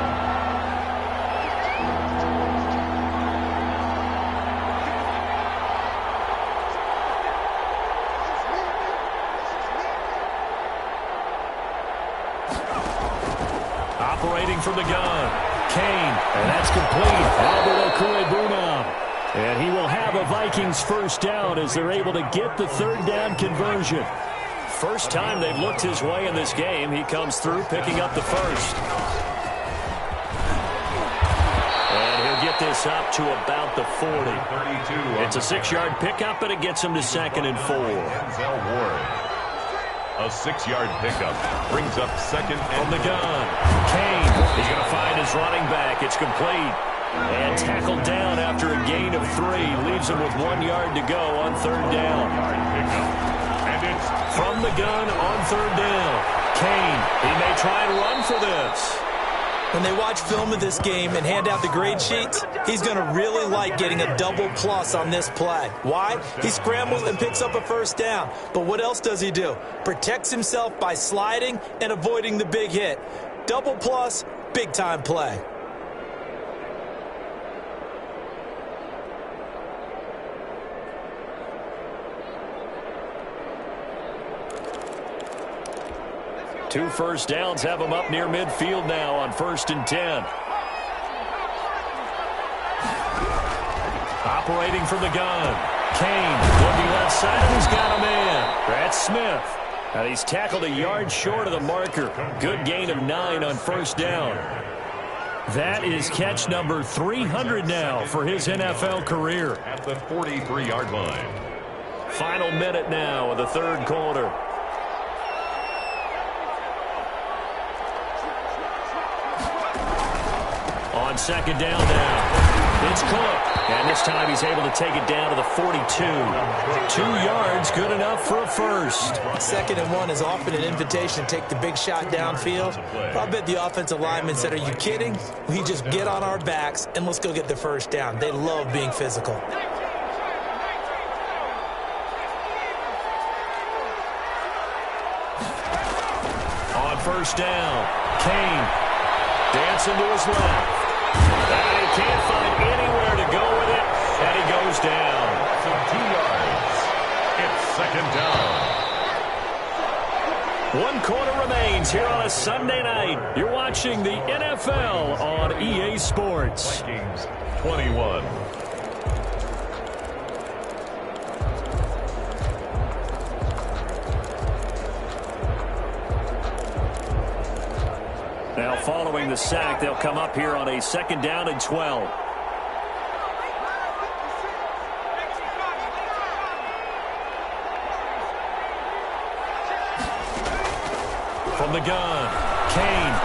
Operating from the gun, Kane, and that's complete. Albert Okwuegbunam. And he will have a Vikings 1st down as they're able to get the 3rd down conversion. First time they've looked his way in this game. He comes through picking up the 1st. And he'll get this up to about the 40. It's a 6-yard pickup, but it gets him to 2nd and 4. A 6-yard pickup brings up 2nd and from the gun. Kane, he's going to find his running back. It's complete. And tackled down after a gain of 3. Leaves him with 1 yard to go on 3rd down. And it's from the gun on 3rd down. Kane, he may try and run for this. When they watch film of this game and hand out the grade sheets, he's going to really like getting a double plus on this play. Why? He scrambles and picks up a 1st down. But what else does he do? Protects himself by sliding and avoiding the big hit. Double plus, big-time play. Two 1st downs have him up near midfield now on 1st and 10. Operating from the gun. Kane looking left side, and he's got a man. That's Smith. And he's tackled a yard short of the marker. Good gain of 9 on 1st down. That is catch number 300 now for his NFL career. At the 43-yard line. Final minute now of the 3rd quarter. On 2nd down now, it's Cook. And this time he's able to take it down to the 42. 2 yards, good enough for a 1st. 2nd and 1 is often an invitation to take the big shot downfield. But I bet the offensive lineman said, are you kidding? We just get on our backs and let's go get the 1st down. They love being physical. On 1st down, Kane dancing to his left. And he can't find anywhere to go with it, and he goes down. So 2 yards. It's 2nd down. 1 quarter remains here on a Sunday night. You're watching the NFL on EA Sports. Vikings 21. Now following the sack, they'll come up here on a 2nd down and 12. From the gun, Kane.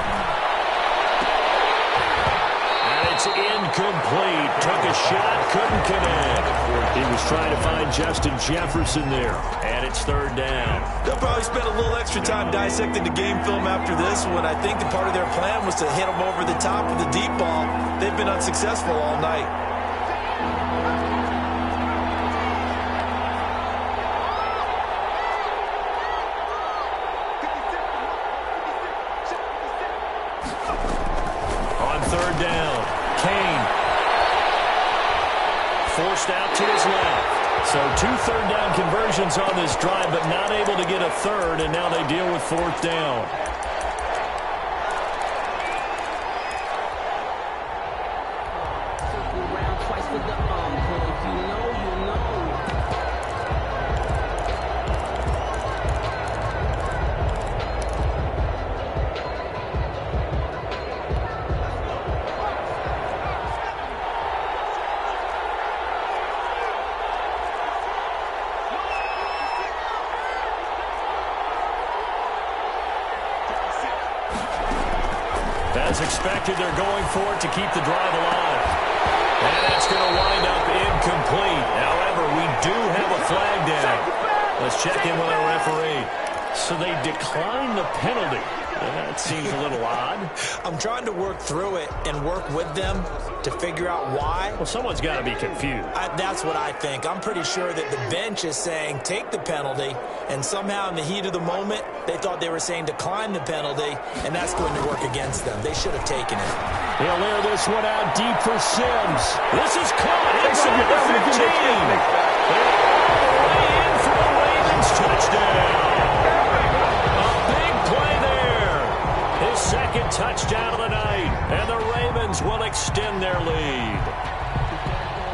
And it's incomplete. Took a shot, couldn't connect. He was trying to find Justin Jefferson there. And it's 3rd down. They'll probably spend a little extra time dissecting the game film after this one. I think that part of their plan was to hit them over the top with the deep ball. They've been unsuccessful all night. On 3rd down, Kane. Forced out to his left. So 2 3rd down conversions on this drive, but not able to get a 3rd, and now they deal with 4th down. As expected, they're going for it to keep the drive alive. And that's going to wind up incomplete. However, we do have a flag down. Let's check in with our referee. So they declined the penalty. That seems a little odd. I'm trying to work through it and work with them to figure out why. Well, someone's got to be confused. That's what I think. I'm pretty sure that the bench is saying take the penalty, and somehow in the heat of the moment, they thought they were saying decline the penalty, and that's going to work against them. They should have taken it. He'll air this one out deep for Sims. This is caught inside the 15. They're all the way in for the Ravens touchdown. His second touchdown of the night, and the Ravens will extend their lead.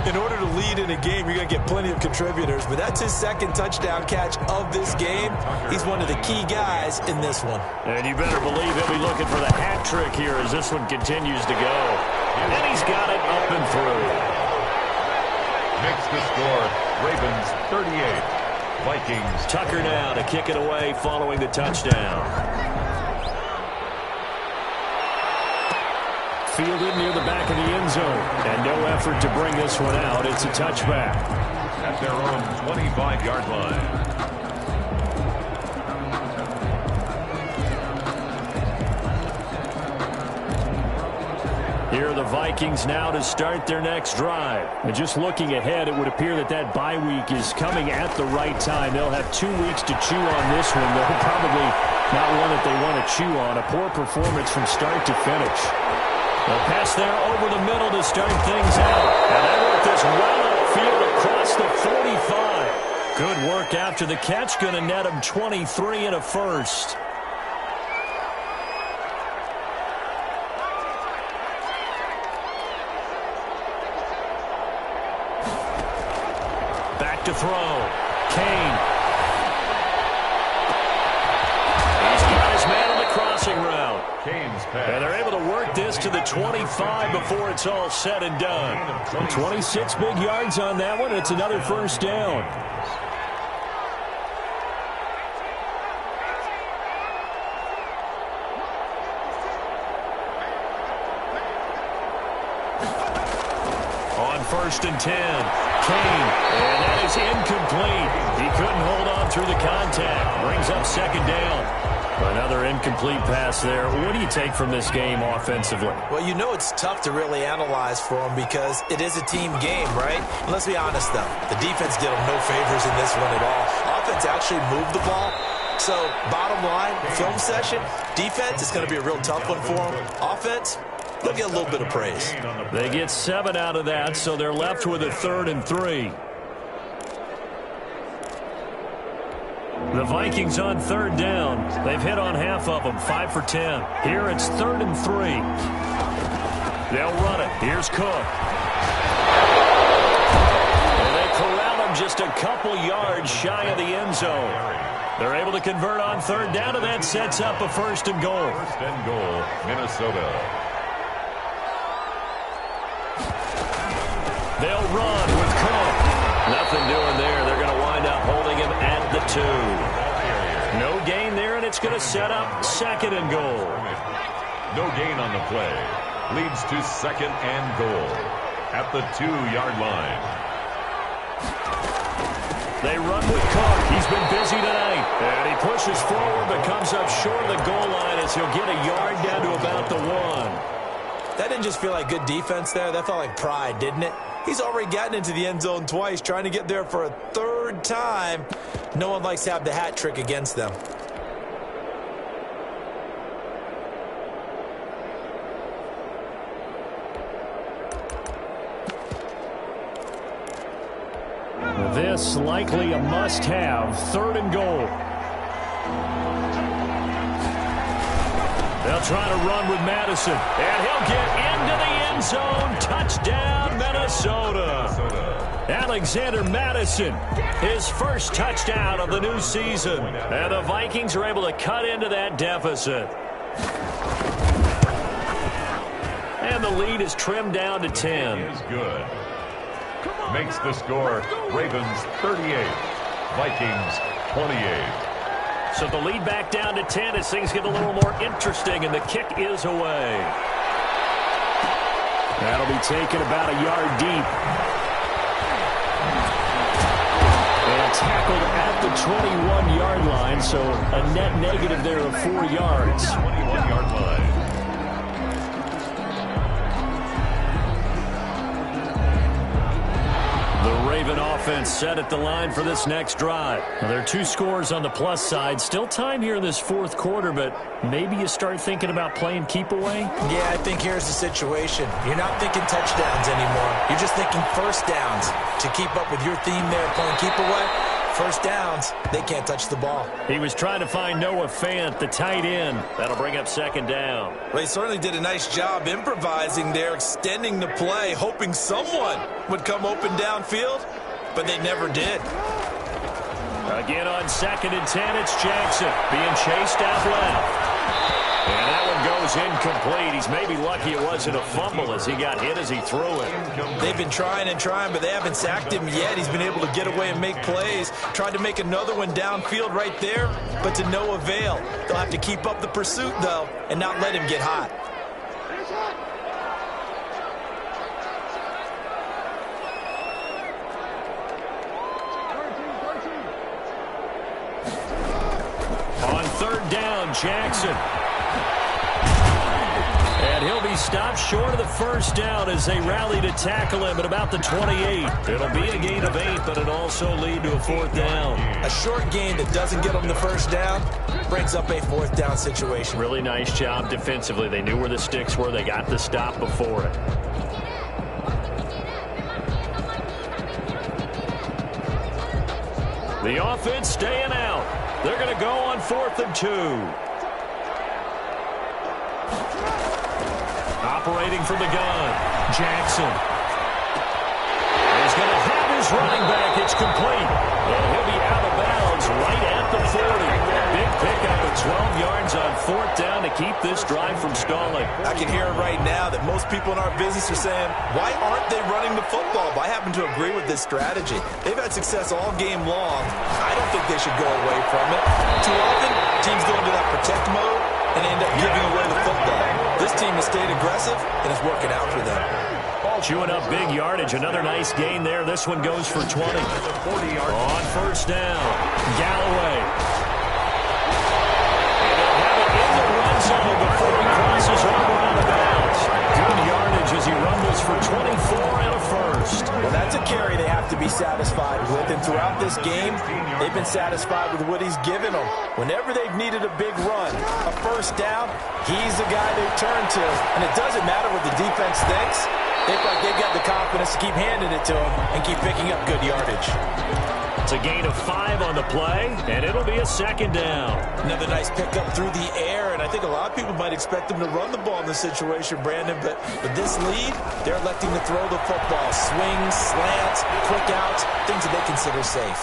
In order to lead in a game, you're going to get plenty of contributors, but that's his second touchdown catch of this game. He's one of the key guys in this one. And you better believe he'll be looking for the hat trick here as this one continues to go. And he's got it up and through. Makes the score, Ravens 38, Vikings. Tucker now to kick it away following the touchdown. Fielded near the back of the end zone. And no effort to bring this one out. It's a touchback. At their own 25-yard line. Here are the Vikings now to start their next drive. And just looking ahead, it would appear that that bye week is coming at the right time. They'll have 2 weeks to chew on this one. They'll probably not one that they want to chew on. A poor performance from start to finish. They'll pass there over the middle to start things out. And they work this well upfield across the 45. Good work after the catch. Going to net him 23 and a first. Back to throw. Kane. He's got his man on the crossing route. Kane's pass. And they're able to work this to the 25 before it's all said and done. 26 big yards on that one. It's another first down. On 1st and 10, Kane, and that is incomplete. He couldn't hold on through the contact. Brings up second down. Another incomplete pass there. What do you take from this game offensively? Well, you know it's tough to really analyze for them because it is a team game, right? And let's be honest, though. The defense did them no favors in this one at all. Offense actually moved the ball. So, bottom line, film session, defense is going to be a real tough one for them. Offense, they'll get a little bit of praise. They get 7 out of that, so they're left with a 3rd and 3. The Vikings on 3rd down. They've hit on half of them, 5 for 10. Here it's 3rd and 3. They'll run it. Here's Cook. And they corral him just a couple yards shy of the end zone. They're able to convert on 3rd down, and that sets up a 1st and goal. 1st and goal, Minnesota. They'll run with Cook. Nothing doing there. They're going to wind up holding him at the 2. No gain there, and it's going to set up 2nd and goal. No gain on the play. Leads to 2nd and goal at the 2-yard line. They run with Cook. He's been busy tonight. And he pushes forward but comes up short of the goal line as he'll get a yard down to about the 1. That didn't just feel like good defense there. That felt like pride, didn't it? He's already gotten into the end zone twice, trying to get there for a 3rd time. No one likes to have the hat trick against them. This likely a must-have 3rd and goal. They'll try to run with Madison, and he'll get into the end zone. Touchdown, Minnesota. Alexander Madison, his first touchdown of the new season. And the Vikings are able to cut into that deficit. And the lead is trimmed down to 10. Is good. Makes the score, Ravens 38, Vikings 28. So the lead back down to 10 as things get a little more interesting, and the kick is away. That'll be taken about a yard deep. And tackled at the 21-yard line, so a net negative there of 4 yards. 21-yard line. The Raven offense set at the line for this next drive. Now, there are 2 scores on the plus side. Still time here in this fourth quarter, but maybe you start thinking about playing keep away? Yeah, I think here's the situation. You're not thinking touchdowns anymore. You're just thinking first downs. To keep up with your theme there, playing keep away, first downs, they can't touch the ball. He was trying to find Noah Fant, the tight end. That'll bring up second down. Well, he certainly did a nice job improvising there, extending the play, hoping someone would come open downfield, but they never did. Again on 2nd and 10, it's Jackson being chased out left. And that one goes incomplete. He's maybe lucky it wasn't a fumble as he got hit as he threw it. They've been trying and trying, but they haven't sacked him yet. He's been able to get away and make plays. Tried to make another one downfield right there, but to no avail. They'll have to keep up the pursuit, though, and not let him get hot. On 3rd down, Jackson. And he'll be stopped short of the first down as they rally to tackle him at about the 28. It'll be a gain of 8, but it'll also lead to a 4th down. A short gain that doesn't get them the first down brings up a 4th down situation. Really nice job defensively. They knew where the sticks were. They got the stop before it. The offense staying out. They're going to go on 4th and 2. Operating from the gun, Jackson. He's going to have his running back. It's complete. And he'll be out of bounds right at the 40. Big pickup of 12 yards on 4th down to keep this drive from stalling. I can hear it right now that most people in our business are saying, why aren't they running the football? But I happen to agree with this strategy. They've had success all game long. I don't think they should go away from it. Too often, teams go into that protect mode and end up giving away the football. This team has stayed aggressive, and it's working out for them. Chewing up big yardage. Another nice gain there. This one goes for 20. On 1st down, Galloway. And they'll have it in the run zone before he crosses over out of bounds. Good yardage as he rumbles for 24 and a first. Well, that's a carry they have to be satisfied with, and throughout this game, they've been satisfied with what he's given them. Whenever they've needed a big run, a first down, he's the guy they turn to. And it doesn't matter what the defense thinks. They've got the confidence to keep handing it to him and keep picking up good yardage. It's a gain of 5 on the play, and it'll be a 2nd down. Another nice pickup through the air, and I think a lot of people might expect them to run the ball in this situation, Brandon, but with this lead, they're electing to throw the football. Swings, slants, quick outs, things that they consider safe.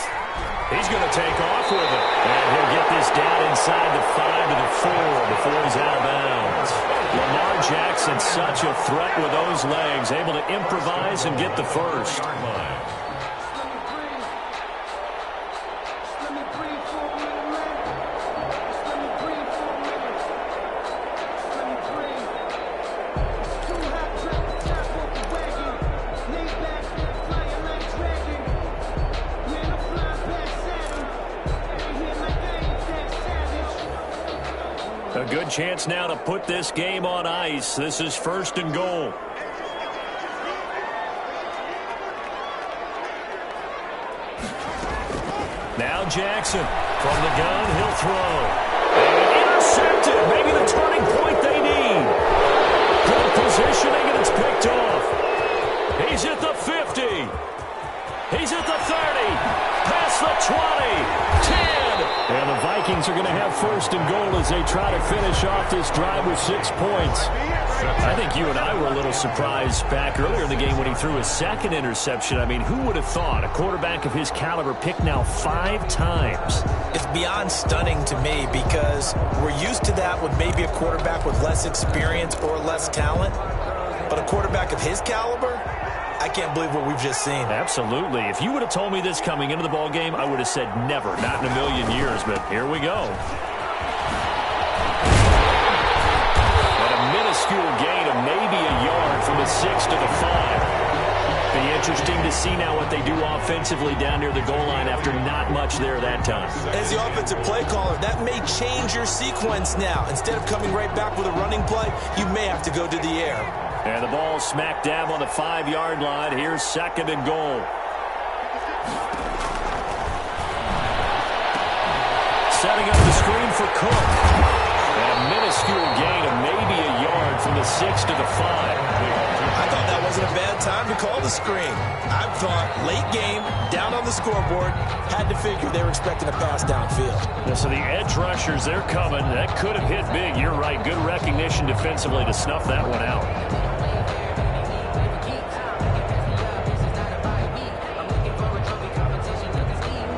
He's going to take off with it, and he'll get this down inside the 5 to the 4 before he's out of bounds. Lamar Jackson, such a threat with those legs, able to improvise and get the first. A good chance now to put this game on ice. This is 1st and goal. Now Jackson from the gun, he'll throw. And intercepted, maybe the turning point they need. Good positioning, and it's picked off. He's at the 50. He's at the 30. Past the 20. 10. And the Vikings are going to have 1st and goal as they try to finish off this drive with 6 points. I think you and I were a little surprised back earlier in the game when he threw his 2nd interception. I mean, who would have thought a quarterback of his caliber picked now 5 times? It's beyond stunning to me because we're used to that with maybe a quarterback with less experience or less talent. But a quarterback of his caliber, I can't believe what we've just seen. Absolutely. If you would have told me this coming into the ball game, I would have said never, not in a million years, but here we go. And a minuscule gain of maybe a yard from the 6 to the 5. Be interesting to see now what they do offensively down near the goal line after not much there that time. As the offensive play caller, that may change your sequence now. Instead of coming right back with a running play, you may have to go to the air. And the ball smack dab on the 5-yard line. Here's 2nd and goal. Setting up the screen for Cook. And a minuscule gain of maybe a yard from the 6 to the 5. I thought that wasn't a bad time to call the screen. I thought late game, down on the scoreboard, had to figure they were expecting a pass downfield. Yeah, so the edge rushers, they're coming. That could have hit big. You're right. Good recognition defensively to snuff that one out.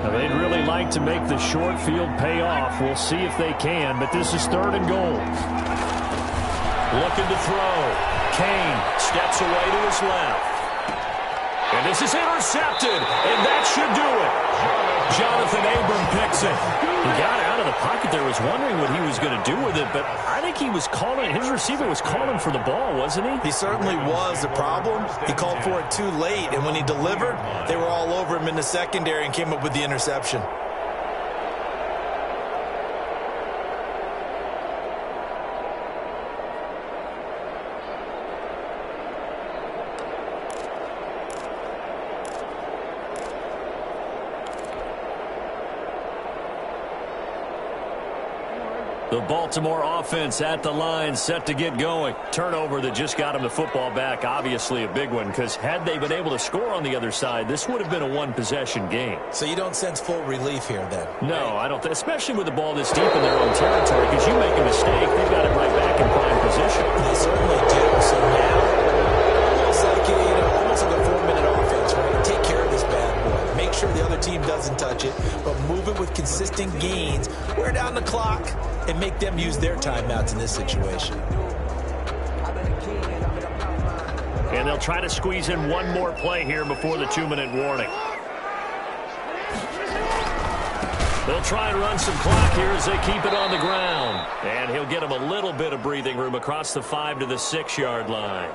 Now, they'd really like to make the short field pay off. We'll see if they can, but this is 3rd and goal. Looking to throw. Kane steps away to his left. And this is intercepted, and that should do it. Jonathan Abram picks it. He got out of the pocket there, was wondering what he was going to do with it, but I think he was calling, his receiver was calling for the ball, wasn't he? He certainly was. The problem, he called for it too late, and when he delivered, they were all over him in the secondary and came up with the interception. The Baltimore offense at the line, set to get going. Turnover that just got him the football back, obviously a big one, because had they been able to score on the other side, this would have been a one-possession game. So you don't sense full relief here, then? No, I don't. Especially with the ball this deep in their own territory, because you make a mistake, they've got it right back in prime position. They certainly do. So now, it's like almost like a 4-minute offense, right? Take care of this bad boy. Make sure the other team doesn't touch it, but move it with consistent gains. Wear down the clock and make them use their timeouts in this situation. And they'll try to squeeze in one more play here before the 2-minute warning. They'll try and run some clock here as they keep it on the ground. And he'll get them a little bit of breathing room across the 5 to the 6-yard line.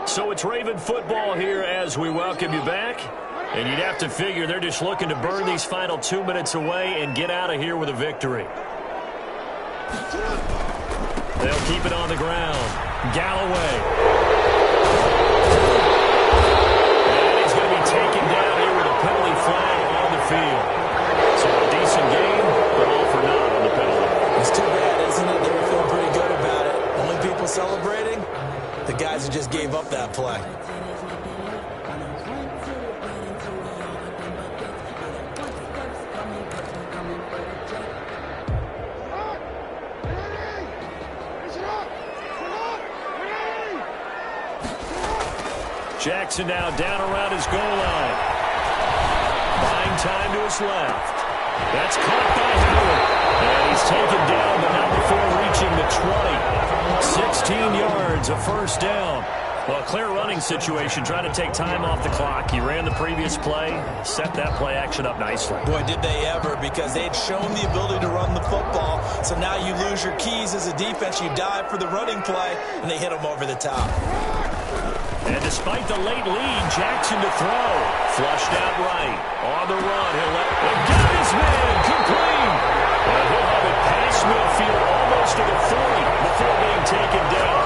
So it's Raven football here as we welcome you back. And you'd have to figure they're just looking to burn these final 2 minutes away and get out of here with a victory. They'll keep it on the ground. Galloway. And he's going to be taken down here with a penalty flag on the field. So a decent game, but all for naught on the penalty. It's too bad, isn't it? They were feeling pretty good about it. Only people celebrating? The guys who just gave up that play. Jackson now down around his goal line. Buying time to his left. That's caught by Howard. And he's taken down, but not before reaching the 20. 16 yards, a first down. Well, a clear running situation, trying to take time off the clock. He ran the previous play, set that play action up nicely. Boy, did they ever, because they'd shown the ability to run the football. So now you lose your keys as a defense. You dive for the running play, and they hit them over the top. And despite the late lead, Jackson to throw. Flushed out right. On the run, he'll let it. Got his man, complete. And he'll have it past midfield almost to the 40 before being taken down.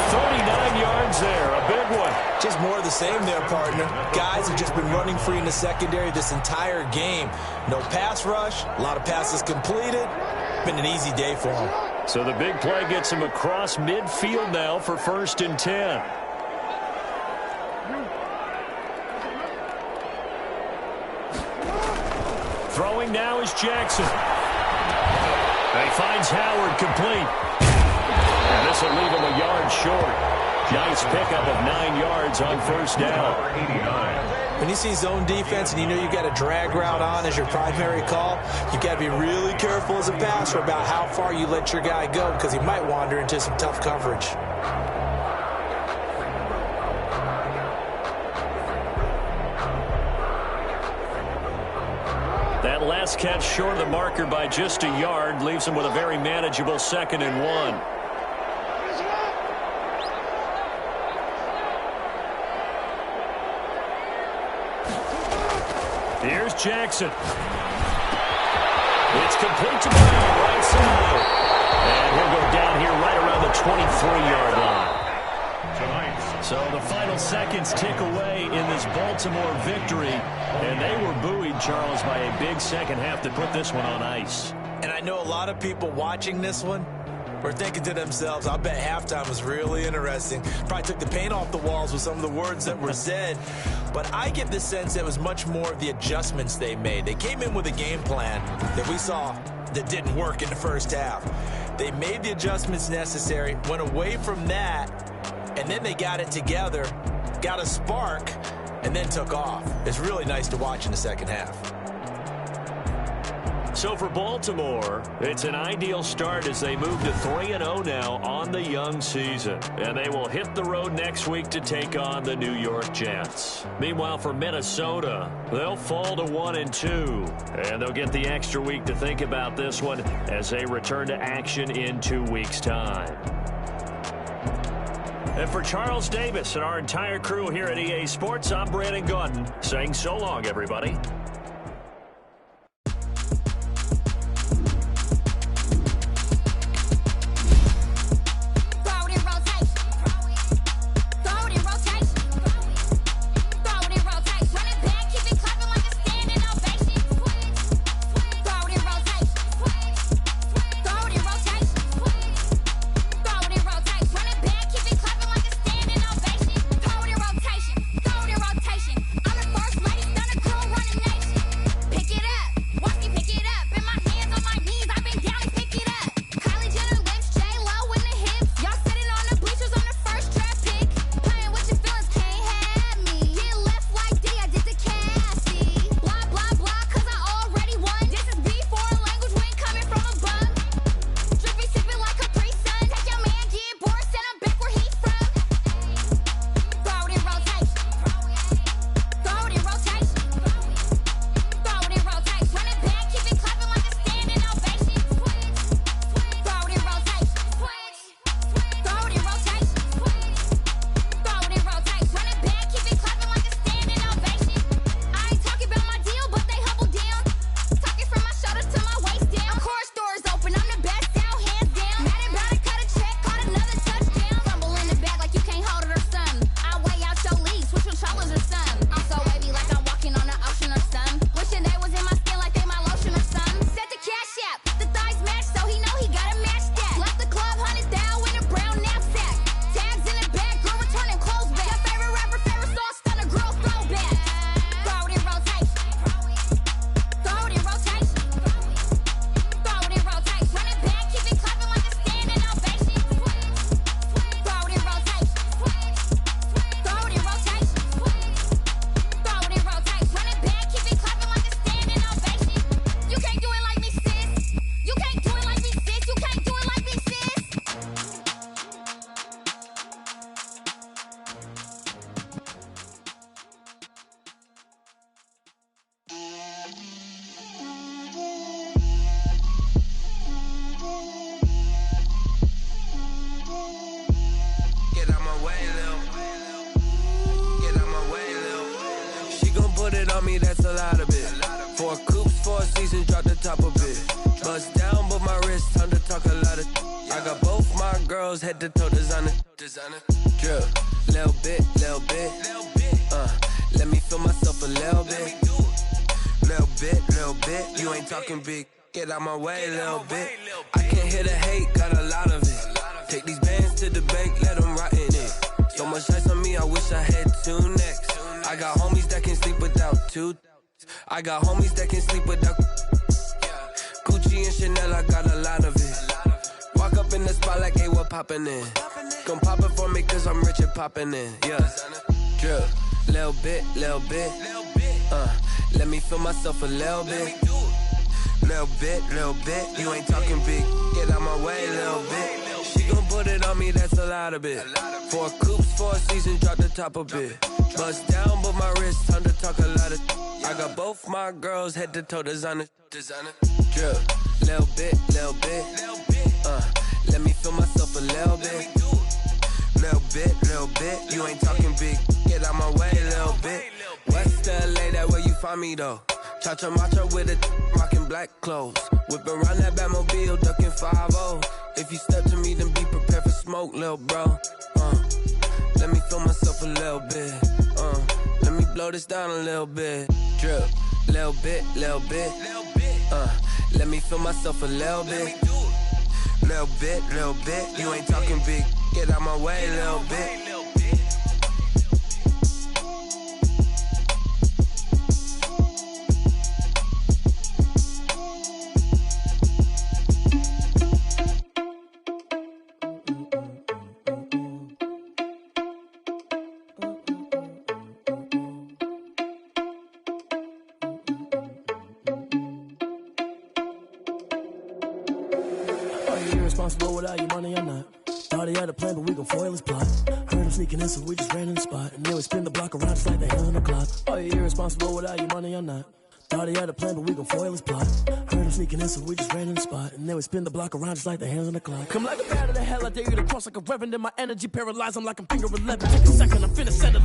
39 yards there, a big one. Just more of the same there, partner. Guys have just been running free in the secondary this entire game. No pass rush, a lot of passes completed. Been an easy day for them. So the big play gets him across midfield now for 1st and 10. Throwing now is Jackson. And he finds Howard complete. And this will leave him a yard short. Nice pickup of 9 yards on first down. 89. When you see zone defense and you know you've got a drag route on as your primary call, you've got to be really careful as a passer about how far you let your guy go because he might wander into some tough coverage. That last catch short of the marker by just a yard leaves him with a very manageable 2nd and 1. Here's Jackson. It's complete to Brown, right side. And he'll go down here right around the 23-yard line. So the final seconds tick away in this Baltimore victory. And they were buoyed, Charles, by a big second half to put this one on ice. And I know a lot of people watching this one were thinking to themselves, I bet halftime was really interesting. Probably took the paint off the walls with some of the words that were said. But I get the sense that it was much more of the adjustments they made. They came in with a game plan that we saw that didn't work in the first half. They made the adjustments necessary, went away from that, and then they got it together, got a spark, and then took off. It's really nice to watch in the second half. So for Baltimore, it's an ideal start as they move to 3-0 now on the young season. And they will hit the road next week to take on the New York Jets. Meanwhile, for Minnesota, they'll fall to 1-2. And they'll get the extra week to think about this one as they return to action in 2 weeks' time. And for Charles Davis and our entire crew here at EA Sports, I'm Brandon Gaudin saying so long, everybody. me, that's a lot of it. 4 coops, 4 seasons, drop the top of it. Bust down, but my wrist, time to talk a lot of. I got both my girls, head to toe designer. Drip, little bit. Let me feel myself a little bit. Little bit. You ain't talking big. Get out my way, little bit. I can't hear the hate, got a lot of it. Take these bands to the bank, let them rot in it. So much ice on me, I wish I had 2 necks. I got homies that can sleep without 2. I got homies that can sleep without Gucci and Chanel, I got a lot of it. walk up in the spot like, hey, what poppin' in? Gon' pop it for me cause I'm rich and poppin' in, yeah. Drip, little bit, let me feel myself a little bit. Little bit, you ain't talking big. Get out my way, little bit. She gon' put it on me, that's a lot of it. 4 coops, 4 seasons, drop the top a bit. Bust down, but my wrist, time to talk a lot of. I got both my girls head to toe designer. Drip, little bit, let me feel myself a little bit. Little bit, you ain't talking big. Get out my way, little bit. West LA, that where you find me though. Cha-cha macha with a rockin' black clothes. Whip around that Batmobile, ducking 5-0. If you step to me, then be prepared for smoke, lil' bro. Let me feel myself a little bit. Let me blow this down a little bit. Drip, little bit. Let me feel myself a little bit. Little bit, you ain't talking big. Get out my way, little bit. Irresponsible without your money or not. Thought he had a plan, but we gon' foil his plot. Heard him sneaking in, so we just ran in the spot. And then we spin the block around just like the hands on the clock. Are you irresponsible without your money or not? Thought he had a plan, but we gon' foil his plot. Heard him sneaking in, so we just ran in the spot. And then we spin the block around just like the hands on the clock. Come like a bat of the hell, I dare you to cross like a reverend. In my energy paralyzed, I'm like I'm finger 11. Take a second, I'm finna send